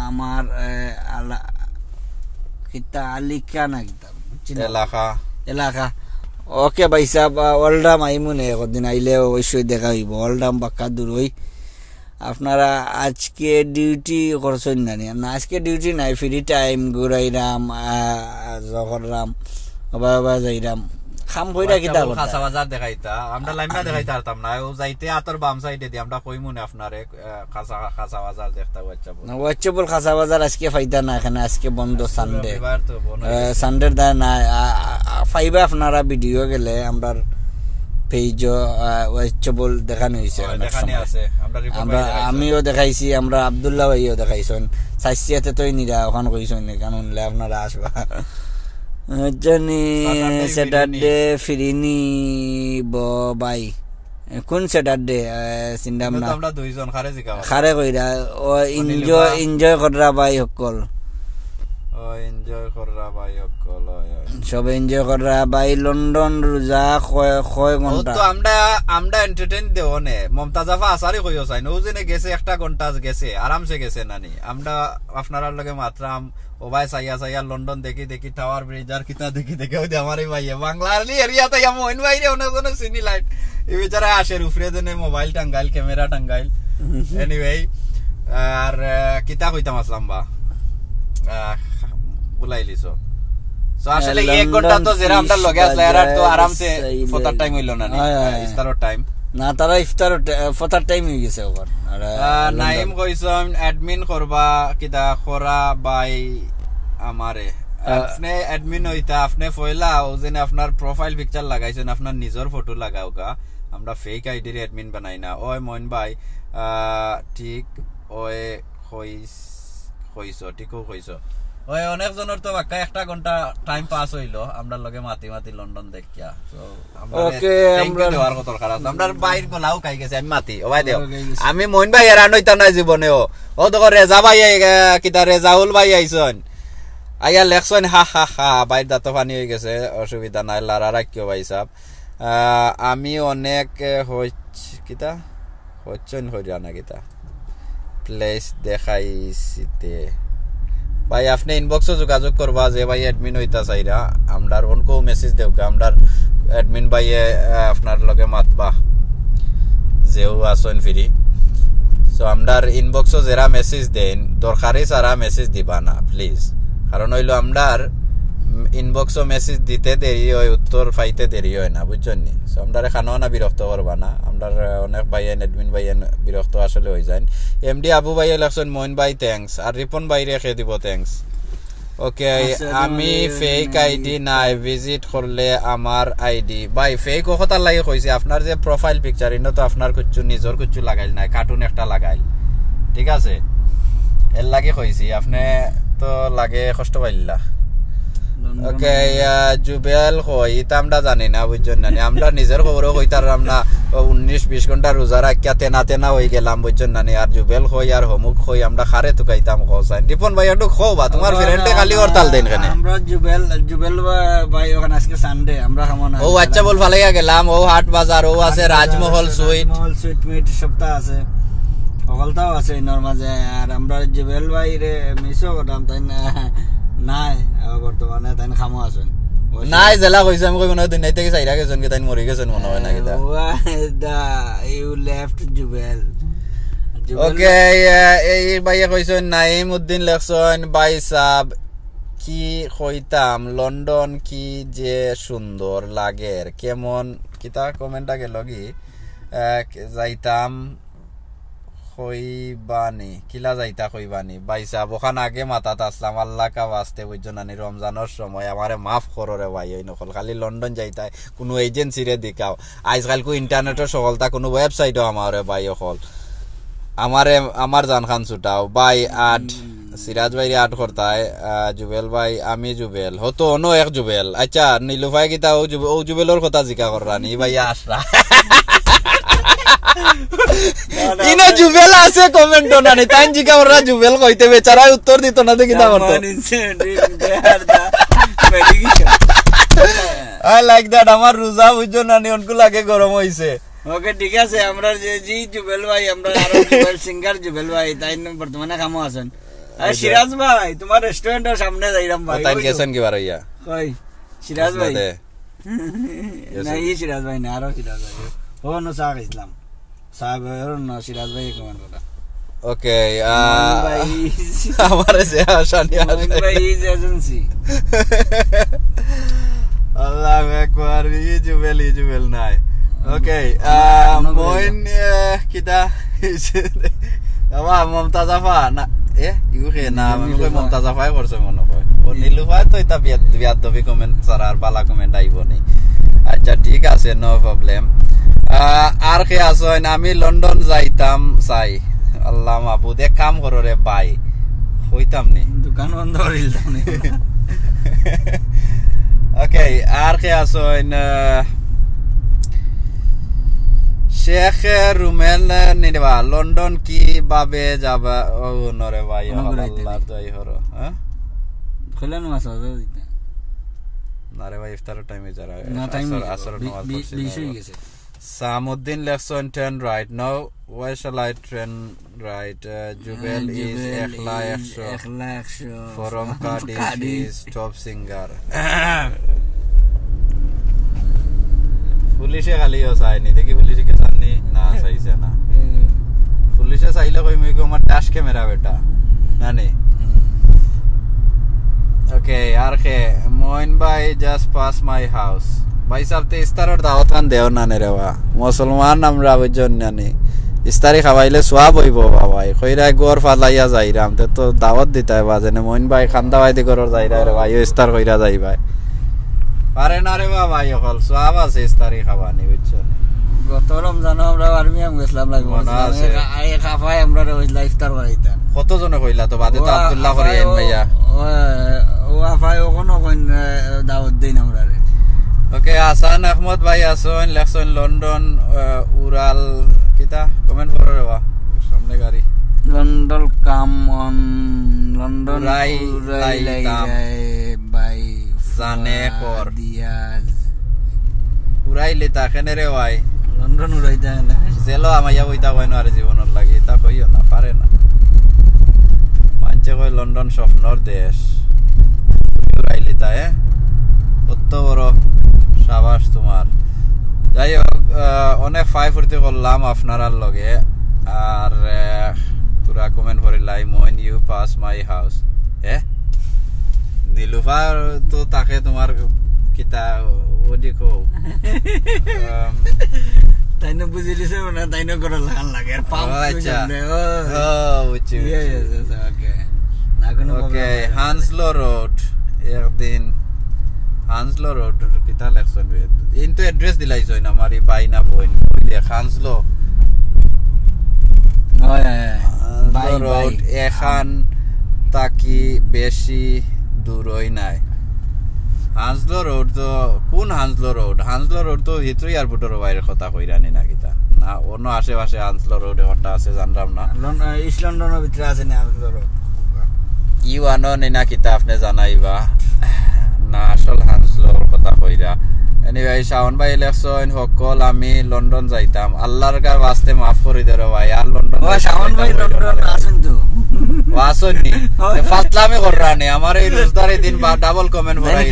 আমার কিতা আলিকা না কিতা এলাকা ওকে ভাই সাহেব অলডাম আইমুনে একদিন আইলে অবশ্যই দেখা হইব অলডাম বাক্কা দূর হই আপনারা আজকে ডিউটি করছেন না আজকে ডিউটি নাই ফ্রি টাইম ঘুরাইরাম জহররাম বাবা যাইরাম খাম কইরা কিটা কথা খাসা বাজার দেখাইতা আমরা লাইমনা দেখাইতা আরতাম না ও যাইতে আতর বাম সাইডে দি আমরা কই মনে আপনারে খাসা বাজার দেখতা ওয়াচ্চা বল খাসা বাজার আজকে ফাইদা না এখানে আজকে বন্ধ সানডে সানডে দা না ফাইবা আপনারা ভিডিও গেলে আমরা পেজ ওয়াচ্চা বল দেখানো হইছে আমরা আমিও দেখাইছি আমরা আব্দুল্লাহ ভাইও দেখাইছেন সাইসিয়াতে তোই নিরা ওখান কইছেন কারণ আপনারা আসবা জানি স্যাটারডে ফিরিনি বাই কোন স্যাটারডে সিন্দাম না আমরা দুইজন খারে কইরা ও এনজয় কররা ভাই সকল ও এনজয় কররা ভাই সকল সব এনজয় কররা ভাই লন্ডন রোজা কয় ঘন্টা তো আমরা এন্টারটেইন দেওনে মমতাজাফা আসারি কইও চাই নো জেনে গেছে 1 ঘন্টা গেছে আরামসে গেছে নানি আমরা আপনারা লগে মাত্রাম ও ভাই সাইয়া লন্ডন দেখি টাওয়ার ব্রিজ আর কিতা দেখি ওই আমারে ভাই বাংলার এরিয়াতে আমি মইন ভাইরে অনেক সিনি লাইট এই বেচারা আসে উপরে দেনে mobile Tangail camera Tangail anyway আর কিতা কইতাম আসলাম বা বুলাইলিছো সো আসলে 1 ঘন্টা তো যেরা আমরা লগে আসলে আর তো আরামসে ফটার টাইম হইল না ইফতারের টাইম না তারা ইফতার ফটার টাইম হই গেছে ওভার নাইম কইছম অ্যাডমিন করবা কিতা খরা বাই আমারে আপনি অ্যাডমিন হইতা আপনি ফয়লা ও যেন আপনার প্রোফাইল পিকচার লাগাইছেন আপনার নিজের ফটো লাগাওগা আমরা ফেক আইডি রে অ্যাডমিন বানাই না ওই মইন ভাই ঠিক ওই কইছো ঠিকও কইছো ওই অনেক জনের তো বাক্কা 1 ঘন্টা টাইম পাস হইলো আমরা লগে মাতি লন্ডন দেখিয়া তো ওকে আমরা দেওয়ার কথা খারাপ আমরা বাইর গলাও কাই গেছে আমি মাতি ও ভাই দেও আমি মইন ভাই এরান হইতা না জীবনে ও দেখো রেজা ভাই কিতা রেজাউল ভাই আইছন আইয়া লেখছন হা বাইর দাঁত পানি হয়ে গেছে অসুবিধা নাই লারা রাখিও ভাই সাহেব আমি অনেক কিতা হচ্ছেন হইরা না কিতা প্লেস দেখাইছিতে ভাই আপনি ইনবক্সে যোগাযোগ করবা যে ভাই অ্যাডমিন হইতা চাইরা আমরার অনকো মেসেজ দেওকে আমরার অ্যাডমিন ভাই আপনার লগে মাতবা যেও আসন ফ্রি সো আমরার ইনবক্সে যারা মেসেজ দেন দরকারি সারা মেসেজ দিবা না প্লিজ কারণ হইলো আমরার ইনবক্সে মেসেজ দিতে দেরি হয় উত্তর পাইতে দেরি হয় না বুঝছেন নি সো আমরার এখানেও না বিরক্ত করবা না আমরার অনেক ভাই অ্যাডমিন ভাই বিরক্ত আসলে হয়ে যায় এমডি আবু ভাই ইলেকশন মইন ভাই থ্যাঙ্কস আর রিপন ভাই রেখে দিব থ্যাঙ্কস ওকে আমি ফেক আইডি নাই ভিজিট করলে আমার আইডি ভাই ফেক কথা লাগে কইছে আপনার যে প্রোফাইল পিকচার ইনো তো আপনার কিছু নিজের কিছু লাগাইল নাই কার্টুন একটা লাগাইল ঠিক আছে এর লাগে কইছি আপনি তো লাগে কষ্ট পাইলা ওকে জুবেল কই এটা আমরা জানি না বুঝছেন না আমরা নিজের খবরও কইতারাম না 19-20 ঘন্টা রোজা রাখিয়া তেনা হয়ে গেলাম বুঝছেন না আর জুবেল কই আর হমুক কই আমরা খারে তো কাইতাম কসাই দীপন ভাই একটু খোবা তোমার ফ্রেন্ডে খালি হরতাল দেন কেন আমরা জুবেল ভাই ওখানে আজকে সানডে আমরা খামনা ও আচ্ছা বল ফালাইয়া গেলাম ও হাট বাজার ও আছে রাজমহল সুইট মিট সপ্তাহ আছে ওখালটাও আছে ইনর মাঝে আর আমরা জুবেল ভাই রে মিসও করতাম তাই না নাই বর্তমানে তাই খামো আছেন নাই জেলা কইছে আমি কইব না দুনিয়া থেকে চাইরা গেছেন কি তাই মরি গেছেন মনে হয় না কিটা দা ইউ left Jubel. ওকে এই ভাইয়া কইছেন নাইম উদ্দিন লেখছেন ভাই সাহেব কি কইতাম লন্ডন কি যে সুন্দর লাগে কেমন কিতা কমেন্টটা গেল কি যাইতাম কইবানি কিলা যাইতা কইবানি ভাই সাহেব ওখান আগে মাথাত আসলাম আল্লাহ কা ওয়াস্তে বুঝজনানি রমজানের সময় আমারে মাফ করো রে ভাই ওই নকল খালি লন্ডন যাইতাই কোনো এজেন্সি রে দেখাও আজকাল কো ইন্টারনেটের সফলতা কোনো ওয়েবসাইটও আমারে ভাই অকল আমার জান খান ছুটাও ভাই আট সিরাজ ভাই আট করতায় জুবেল ভাই আমি জুবেল হতো অন্য এক জুবেল আচ্ছা নীলুফাই কিতা ও জুবেলর কথা জিকা কররানি ভাই আসরা ইনো জুবেল আছে কমেন্ট নানি তাই জিকা কররা জুবেল কইতে বেচারা উত্তর দিত না দেখি তা করতো আই লাইক দ্যাট আমার রোজা বুঝছো নানি অনকু লাগে গরম হইছে ওকে ঠিক আছে আমরা যে জি জুবেল ভাই আমরা আরো জুবেল সিঙ্গার জুবেল ভাই তাই বর্তমানে কামও আছেন আরে সিরাজ ভাই তোমার রেস্টুরেন্টের সামনে যাইরাম ভাই তাই গেছেন কি বারইয়া কই সিরাজ ভাই না এই সিরাজ ভাই না আরো সিরাজ ভাই ও নো সাগ ইসলাম সাহেব নো সিরাজ ভাই কমেন্ট করা ওকে ভাই আমারে সে আশানি ভাই ইজ এজেন্সি আল্লাহু আকবার ই জুবেল নাই ওকে মোইন কিতা আমার মমতাজাফা না ইউকে না কই মমতাজাফাই করছে মনে হয় ও নীলুফাই তো এটা বিয়াদ দবি কমেন্ট ছাড়া আর বালা কমেন্ট আইব নি আচ্ছা ঠিক আছে নো প্রবলেম আর কে আসেন আমি লন্ডন যাইতাম চাই আল্লাহ মাহবুদ এক কাম করো রে ভাই হইতাম নি দোকান বন্ধ করিলাম নি ওকে আর কে আসেন শেখ রুমেল নিবা লন্ডন কি ভাবে যাবা ও নরে ভাই আল্লাহর দয়া হরো হ্যাঁ খোলা না মাস আছে নারে ভাই ইফতার টাইমে যারা আসর নামাজ পড়ছে গেছে সামউদ্দিন লেখসন train right now why shall I train right Jubel is Ekhla 100 from Cardiff top singer পুলিশে খালিও চাইনি দেখি পুলিশকে চাইনি না চাইছে না পুলিশে চাইলে কই মই আমার ড্যাশ ক্যামেরা বেটা নানি ওকে আর কে মোইন ভাই জাস্ট পাস মাই হাউস ভাই সাহেব তে ইস্তারের দাওয়াত খান দেও না নে রেবা মুসলমান আমরা বুঝন নানি ইস্তারি খাওয়াইলে সওয়াব হইব বাবাই কইরা গোর ফালাইয়া যাইরাম তে তো দাওয়াত দিতাই বাজেনে মোইন ভাই খান দাওয়াই দি গরর যাইরা রে ভাই ইস্তার কইরা যাই ভাই পারে না রে বাবা ইহল সওয়াব আছে ইস্তারি খাওয়ানি বুঝছো গত রমজান আমরা আর্মিয়াম গেছলাম লাগি আই খাফাই আমরা ওই ইফতার করাইতা কত জনে কইলা তো বাদে তো আব্দুল্লাহ করি আইন ভাইয়া ও আফাই ওখানে কোন দাওয়াত দেন আমরা রে ওকে হাসান আহমদ ভাই আসেন লেখছেন লন্ডন উরাল কিতা কমেন্ট করো রে বা সামনে গাড়ি লন্ডন কাম অন লন্ডন রাই বাই জানে কর দিয়া উড়াইলে তাকেনে রে ভাই লন্ডন উড়াইতা না জেলো আমাইয়া বইতা কইন আর জীবনের লাগি তা কইও না পারে না মানছে কই লন্ডন স্বপ্নর দেশ উড়াইলে তা কত বড় সাবাস তোমার যাই হোক অনেক ফাই ফুর্তি করলাম আপনার লগে আর তোরা কমেন্ট করিলাই Moin you pass my house Nilufar তো তাকে তোমার কিতা ওদিকো তাইনো বুঝিলিছে না তাইনো করে লাগান লাগে আর পাম আচ্ছা ও বুঝছি ওকে না কোনো ওকে হান্সলো রোড একদিন হান্সলো রোড কিতা লেখছেন ইনতো অ্যাড্রেস দিলাইছ না আমারি ভাই না বইন হান্সলো ভাই রোড এখান তাকি বেশি দূরই নাই হান্সলো রোড তো কোন হান্সলো রোড তো হিথ্রো এয়ারপোর্টের বাইরে কথা কইরানি না কিতা না অন্য আশেপাশে হান্সলো রোড একটা আছে জানলাম না ইস্ট লন্ডনের ভিতরে আছে না হান্সলো রোড ইউ আনো না কিতা আপনি জানাইবা না আসল হান্সলোর কথা কইরা এনিওয়ে শাওন ভাই লেখছেন সকল আমি লন্ডন যাইতাম আল্লাহর কাছে ওয়াস্তে মাফ করে দেরো ভাই আর লন্ডন ও শাওন ভাই লন্ডন আসেন তো ওয়াসনি ফাতলামে কররানি আমার এই রোজদারে দিন বা ডাবল কমেন্ট ভরাই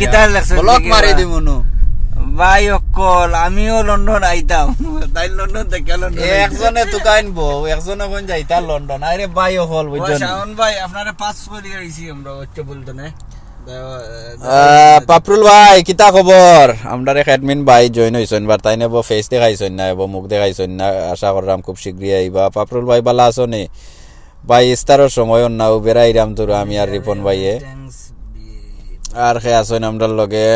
ব্লক মারি দিমুনু ভাই অকল আমিও লন্ডন আইতাম তাই লন্ডন থেকে লন্ডন একজনে তুকাইন বউ একজনে কোন যাইতা লন্ডন আরে ভাই হল বুঝছেন শাওন ভাই আপনারে পাস করে আইছি আমরা হচ্ছে বলতো না পাপরুল ভাই কিতা খবর আমরারে অ্যাডমিন ভাই জয়েন হইছেন বার তাই নেব ফেস দেখাইছেন না এবং মুখ দেখাইছেন না আশা করলাম খুব শীঘ্রই আইবা পাপরুল ভাই ভালো আছো নি ভাই ইস্তারের সময় না বেড়াইরাম তোর আমি আর রিপন ভাইয়ে আর খে আছেন আমরার লগে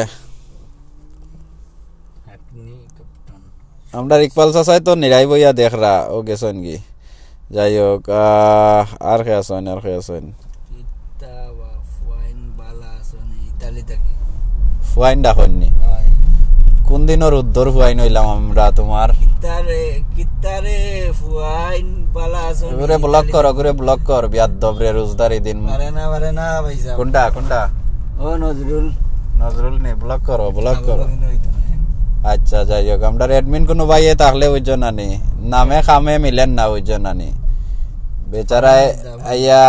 আমরা ইকবাল চাচাই তো নিরাই বইয়া দেখরা ও গেছেন কি যাই হোক আর খে আছেন ফুয়াইন ডাকনি কোন দিনের উদ্দর ফুয়াইন হইলাম আমরা তোমার ব্লক কর বিয়াদ দবরে রোজদারি দিন কোনটা ও নজরুল নে ব্লক করো আচ্ছা যাই হোক আমরা অ্যাডমিন কোনো ভাইয়ে তাহলে ওইজ নানি নামে খামে মিলেন না ওইজ নানি বেচারায় আইয়া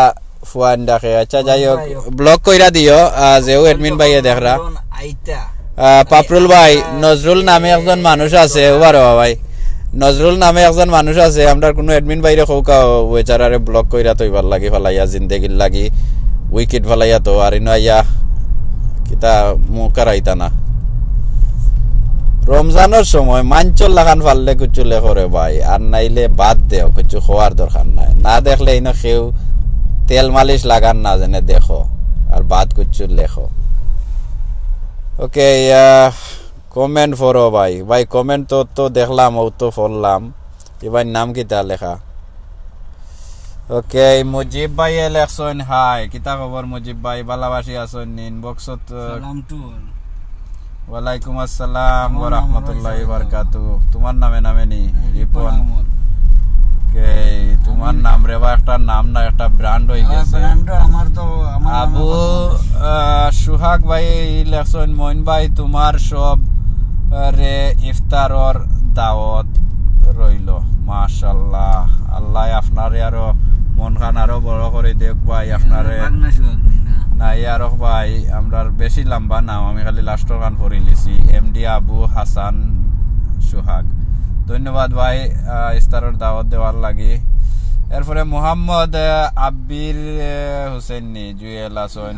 ফুয়ান ডাকে আচ্ছা যাই হোক ব্লক কইরা দিও যেও অ্যাডমিন ভাইয়ে দেখরা পাপরুল ভাই নজরুল নামে একজন মানুষ আছে ভাই নজরুল নামে একজন মানুষ আছে আমরা কোনো অ্যাডমিন বাইরে খৌকা বেচারারে ব্লক কইরা তৈবার লাগি ফেলাইয়া জিন্দেগির লাগি উইকেট ফেলাইয়া তো আর ইনো আইয়া কিতা মুখার আইতা না রমজানের সময় মাঞ্চল লাগান ফাললে কিছু লেখরে ভাই আর নাইলে বাদ দেও কিছু খোয়ার দরকার নাই না দেখলে ইনো কেউ তেল মালিশ লাগান না জানে দেখো আর বাদ কিছু লেখো ওকে কমেন্ট ফরো ভাই কমেন্ট তো দেখলাম ও তো পড়লাম এবার নাম কিতা লেখা ওকে মুজিব ভাই লেখছেন হাই কিতা খবর মুজিব ভাই ভালোবাসি আছেন ইনবক্সত ওয়ালাইকুম আসসালাম ওয়া রাহমাতুল্লাহি ওয়া বারাকাতুহু তোমার নামে নি রিপন কে তোমার নাম রে বা একটা নাম না একটা ব্র্যান্ড হই গেছে আমার তো আবু সুহাগ ভাই লেখছেন মইন ভাই তোমার সব রে ইফতারর দাওয়াত রইল মাশাআল্লাহ আল্লাহ আপনারে আরো মন খান আরো বড় করে দেখ ভাই আপনারে নাই আর ভাই আমরার বেশি লম্বা নাম আমি খালি লাস্টর গান পড়ি লিছি এমডি আবু হাসান সুহাগ ধন্যবাদ ভাই ইফতারের দাওয়াত দেওয়ার লাগি এরপরে মোহাম্মদ আব্বির হোসেন নি জুয়েল আসন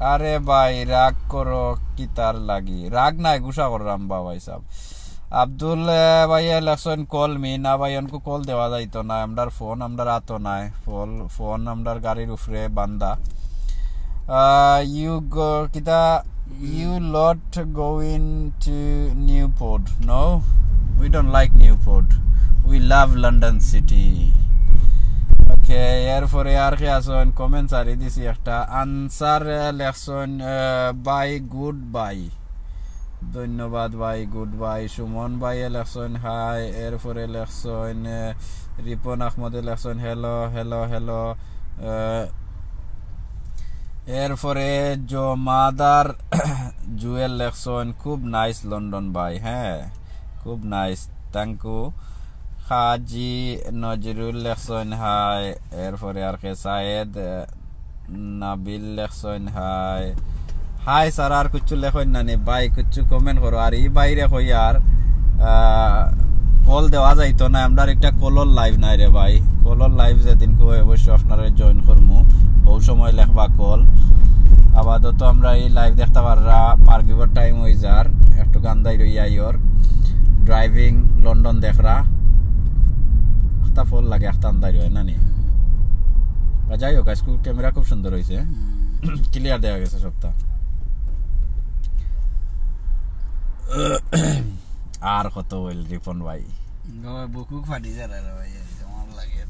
আরে ভাই রাগ করো কি তার লাগি রাগ নাই গুসা করলাম ভাই সাহেব আব্দুল ভাই লেখছেন কল মি না ভাই অনকো কল দেওয়া যাইতো না আমরার ফোন আমরার আতো নাই ফোন আমরার গাড়ির উপরে বান্দা you lot going to Newport no we don't like Newport we love London city okay এরপরে আর কি আসন কমেন্টস আর দিছি একটা আনসার লেখছেন বাই গুড বাই ধন্যবাদ ভাই গুড বাই সুমন ভাই লেখছেন হাই এরপরে লেখছেন রিপন আহমদ লেখছেন হ্যালো এরপরে জমাদার জুয়েল লেখছেন খুব নাইস লন্ডন ভাই হ্যাঁ খুব nice thank you Haji Nazrul লেখছেন হাই এরপরে আর কে সায়েদ নাবিল লেখছেন হাই স্যার আর কিছু লেখেন না নি ভাই কিছু কমেন্ট করো আর এই বাইরে হই আর কল দেওয়া যাইতো না আমরা একটা কলর লাইভ নাই রে ভাই কলর লাইভ যেদিন কই অবশ্যই আপনারা জয়েন করমু ওই সময় লেখবা কল আপাতত আমরা এই লাইভ দেখতে পাররা মার্গিবর টাইম হই যার একটু গান্দাই রইয়া ইয়র ড্রাইভিং লন্ডন দেখরা একটা ফল লাগে একটা আন্দাই রয় না নি যাই হোক আজকে ক্যামেরা খুব সুন্দর হয়েছে ক্লিয়ার দেওয়া গেছে সবটা আর কত হইল রিপন ভাই বুকু ফাটি যায় রে ভাই আমার লাগে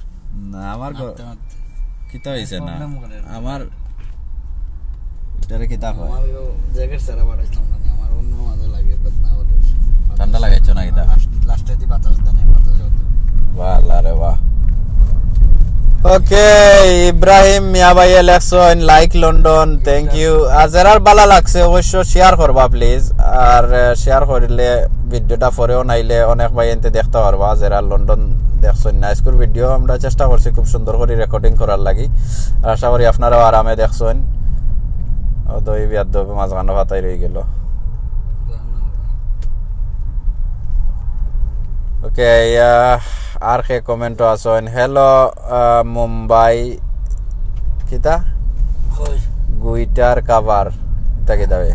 না আমার কিতা হইছে না আমার এটারে কিতা হয় আমার জ্যাকেট সারা বাড়াইছিলাম না আমার অন্য মাঝে লাগে বদনা হলো ঠান্ডা লাগাইছো না কিতা লাস্টে দি বাতাস দেন বাতাস হতো বাহ রে বাহ ওকে ইব্রাহিম মিয়া ভাই লেখছেন লাইক লন্ডন থ্যাংক ইউ আজারার ভালো লাগছে অবশ্য শেয়ার করবা প্লিজ আর শেয়ার করলে ভিডিওটা পরেও নাইলে অনেক ভাই এনতে দেখতে পারবা যারা লন্ডন দেখছেন না স্কুল ভিডিও আমরা চেষ্টা করছি খুব সুন্দর করে রেকর্ডিং করার লাগি আর আশা করি আপনারাও আরামে দেখছেন ও দই বিয়াদ দবে মাঝখানে ভাতাই রয়ে গেল ওকে আর কে কমেন্ট আসেন হ্যালো মুম্বাই কিতা গুইটার কভার তাকে দাবে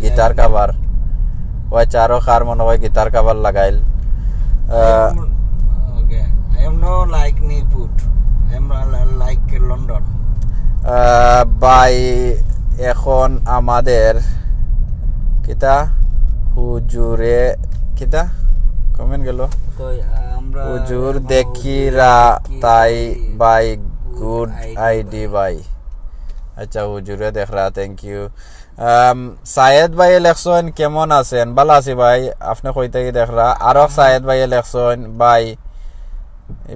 গিটার কভার ওই চারো কার মনে হয় গিটার কভার লাগাইল okay I am no like নিপুট আই এম লাইক লন্ডন ভাই এখন আমাদের কিতা হুজুরে কিতা কমেন্ট গেল হুজুর দেখিরা তাই ভাই গুড আইডি ভাই আচ্ছা হুজুরে দেখরা থ্যাংক ইউ সায়েদ ভাই ইলেকশন কেমন আছেন ভালো আছি ভাই আপনি কই থেকে দেখরা আরো সায়েদ ভাই ইলেকশন ভাই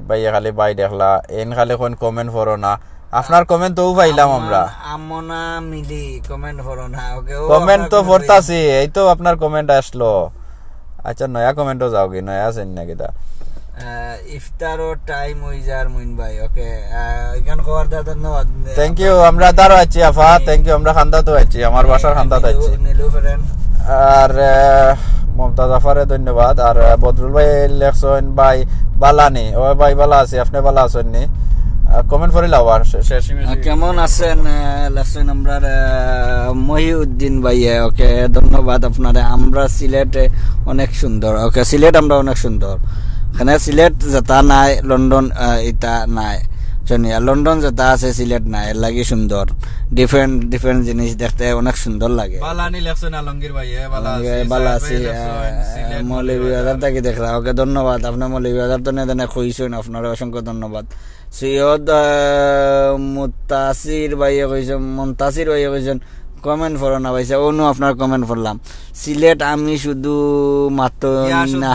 ভাই খালি ভাই দেখলা এন খালি কোন কমেন্ট করো না আপনার কমেন্ট তো পাইলাম আমরা আমনা মিলি কমেন্ট করো না ওকে কমেন্ট তো পড়তাছি এই তো আপনার কমেন্ট আসলো আচ্ছা নয়া কমেন্টও যাও কি নয়া আছেন নাকি দা ইফতারও টাইম হই যার মুইন ভাই ওকে এখান খবর দা ধন্যবাদ থ্যাংক ইউ আমরা দারো আছি আফা থ্যাংক ইউ আমরা খান্দা তো আছি আমার বাসার খান্দা তো আছি নীলু ফ্রেন্ড আর মমতাজ আফারে ধন্যবাদ আর বদরুল ভাই লেখছেন ভাই বালানি ও ভাই ভালো আছি আপনি ভালো আছেন নি কমেন্ট করে লাও আর কেমন আছেন লেখছেন আমরা মহিউদ্দিন ভাই ওকে ধন্যবাদ আপনারে আমরা সিলেটে অনেক সুন্দর ওকে সিলেট আমরা অনেক সুন্দর এখানে সিলেট যেটা নাই লন্ডন এটা নাই শুনিয়া লন্ডন যেটা আছে সিলেট নাই এর লাগি সুন্দর ডিফারেন্ট ডিফারেন্ট জিনিস দেখতে অনেক সুন্দর লাগে বালানি লেখছেন আলমগীর ভাই ভালো আছি মৌলভী বাজার থেকে দেখরা ওকে ধন্যবাদ আপনার মৌলভী বাজার তো নেদেনে কইছেন আপনার অসংখ্য ধন্যবাদ সৈয়দ মুতাসির ভাইয়ে কইছেন মুনতাসির ভাইয়ে কইছেন কমেন্ট করো না ভাইসা অনু আপনার কমেন্ট করলাম সিলেট আমি শুধু মাত্র না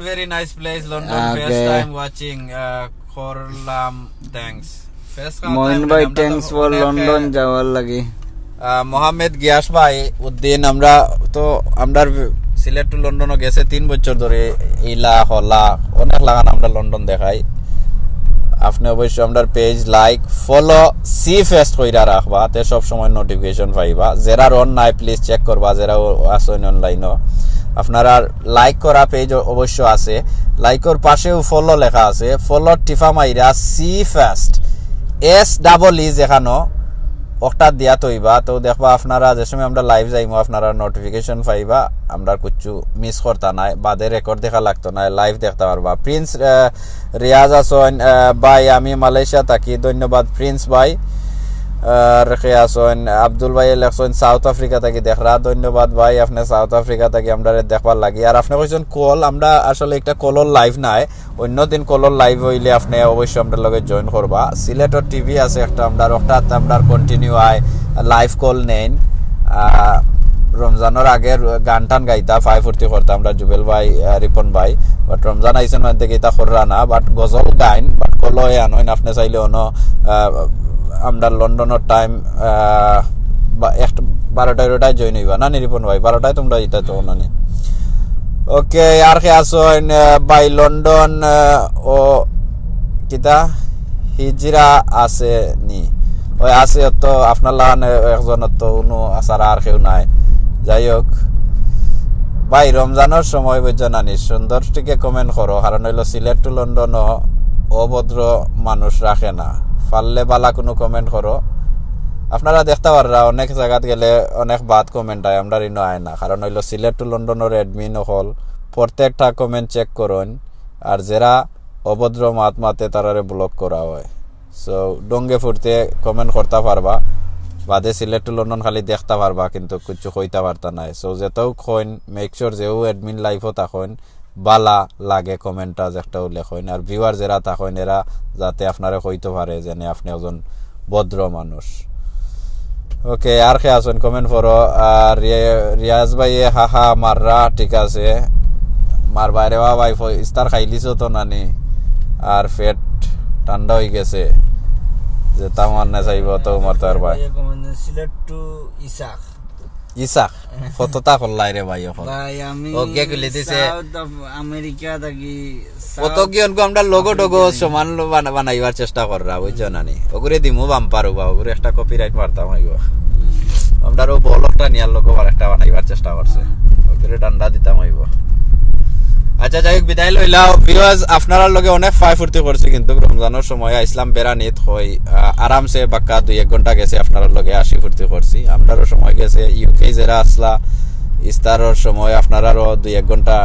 very nice place London first time watching করলাম থ্যাঙ্কস মোহন ভাই থ্যাঙ্কস ফর লন্ডন যাওয়ার লাগি মোহাম্মদ গিয়াস ভাই উদ্দিন আমরা সিলেট টু লন্ডনও গেছে 3 বছর ধরে ইলা হলা অনেক লাগান আমরা লন্ডন দেখাই আপনি অবশ্যই আমাদের page like follow see first কইরা রাখবা তে সব সময় নোটিফিকেশন পাইবা যারা অন নাই প্লিজ চেক করবা যারা আসেন অনলাইনও আপনারা লাইক করা পেজ অবশ্য আছে লাইকর পাশেও ফলো লেখা আছে ফলো টিফা মাইরা সি ফেস্ট SEE যেখানো ওটা দিয়া তৈবা তো দেখবা আপনারা যে সময় আমরা লাইভ যাইমু আপনারা নোটিফিকেশন পাইবা আমরা কিছু মিস করতা নাই বাদে রেকর্ড দেখা লাগতো না লাইভ দেখতে পারবা প্রিন্স রিয়াজ আসন ভাই আমি মালয়েশিয়া থাকি ধন্যবাদ প্রিন্স ভাই রেখে আসন আব্দুল ভাই লেখছেন সাউথ আফ্রিকা থেকে দেখরা ধন্যবাদ ভাই আপনি সাউথ আফ্রিকা থেকে আমরা দেখবার লাগি আর আপনি কইছেন কল আমরা আসলে একটা কলর লাইভ নাই অন্য দিন কলর লাইভ হইলে আপনি অবশ্যই আমাদের লগে জয়েন করবা সিলেটর টিভি আছে একটা আমরা কন্টিনিউ আই লাইভ কল নেন রমজানের আগে গান টান গাইতা ফুর্তি করতাম আমরা জুবেল ভাই রিপন ভাই বাট রমজান আইসেন মধ্যে গীতা কররা না বাট গজল গাইন বাট কলো আনইন আপনি চাইলে অন্য আমরা লন্ডনের টাইম 12টায় জয়েন হইবা না রিপন ভাই 12টায় তোমরা এটা তো না ওকে আর কে আসেন বাই লন্ডন ও কিতা হিজরা আছে নি ওই আছে তো আপনার লাগান একজন তো উনো আসার আর কেউ নাই যাই হোক ভাই রমজানের সময় বুঝছো নানি সুন্দর টিকে কমেন্ট করো কারণ হইলো সিলেট টু লন্ডন অভদ্র মানুষ রাখে না পারলে বালা কোনো কমেন্ট করো আপনারা দেখতে পাররা অনেক জায়গাত গেলে অনেক বাদ কমেন্ট আয় আমরা রিনো আয় না কারণ হইলো সিলেট টু লন্ডনের অ্যাডমিন হল প্রত্যেকটা কমেন্ট চেক করুন আর যারা অভদ্র মাতে তারারে ব্লক করা হয় সো ডঙ্গে ফুটতে কমেন্ট করতে পারবা বাদে সিলেট টু লন্ডন খালি দেখতে পারবা কিন্তু কিছু কইতে পারতা নাই সো যেতেও কইন মেক শিওর যেও অ্যাডমিন লাইফও থাকেন বালা লাগে কমেন্টটা একটাও লেখেন আর ভিউয়ার যারা থাকেন এরা যাতে আপনারা কইতে পারে যে আপনি একজন ভদ্র মানুষ ওকে আর কে আসেন কমেন্ট করো আর রিয়াজ ভাই হাহা মাররা ঠিক আছে মার বাইরে ভাই ইস্তার খাইলিছো তো নানি আর পেট ঠান্ডা হয়ে গেছে যে তামার না চাইব তো মারতে পারবা সিলেট টু ইসাক কতটা করলাই রে ভাই এখন ভাই আমি ওকে কইলে দিছে সাউথ আমেরিকা থাকি কত কি অনকো আমরা লোগো ডগো সমান বানাইবার চেষ্টা কররা বুঝছো নানি ওগুরে দিমু বাম্পার হবা ওগুরে একটা কপিরাইট মারতাম হইব আমরাও বলটা নিয়ার লোগো আর একটা বানাইবার চেষ্টা করছে ওগুরে ডান্ডা দিতাম হইব আচ্ছা যাই হোক বিদায় লইলাও ভিউয়ার্স আপনারা লগে অনেক ফাই ফুর্তি করছি কিন্তু রমজানের সময় ইসলাম বেড়ানিত হই আরামসে বাক্কা 2-1 ঘন্টা গেছে আপনারা লগে আসি ফুর্তি করছি আমরারও সময় গেছে ইউকে যারা আসলা ইস্তারের সময় আপনারারও 2-1 ঘন্টা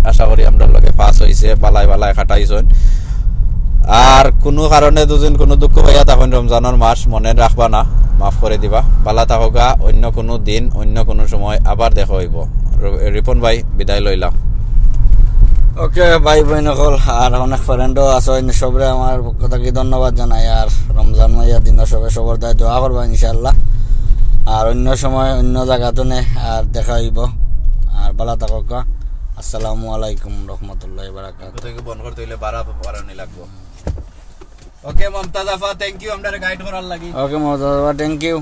আশা করি আমরা লগে পাস হইছে বালাই বালাই কাটাইছেন আর কোনো কারণে দুজন কোনো দুঃখ পাইয়া তখন রমজানের মাস মনে রাখবা না মাফ করে দিবা বালা থাকা অন্য কোনো দিন অন্য কোনো সময় আবার দেখা হইব রিপন ভাই বিদায় লইলাম ওকে ভাই বোন সকল আর অনেক ফ্রেন্ডও আছে সবরে আমার পক্ষ থেকে ধন্যবাদ জানাই আর রমজান মাইয়া দিন সবে সবর দায় দোয়া করবা ইনশাআল্লাহ আর অন্য সময় অন্য জায়গাতে আর দেখা হইব আর বালা থাকা আসসালামু আলাইকুম রহমতুল্লাহি বারাকাতুহু থেকে বন্ধ করতে হইলে বাড়ানি লাগবো ওকে মমতাজ আফা থ্যাংক ইউ আমরা গাইড করার লাগি ওকে মমতাজ আফা থ্যাংক ইউ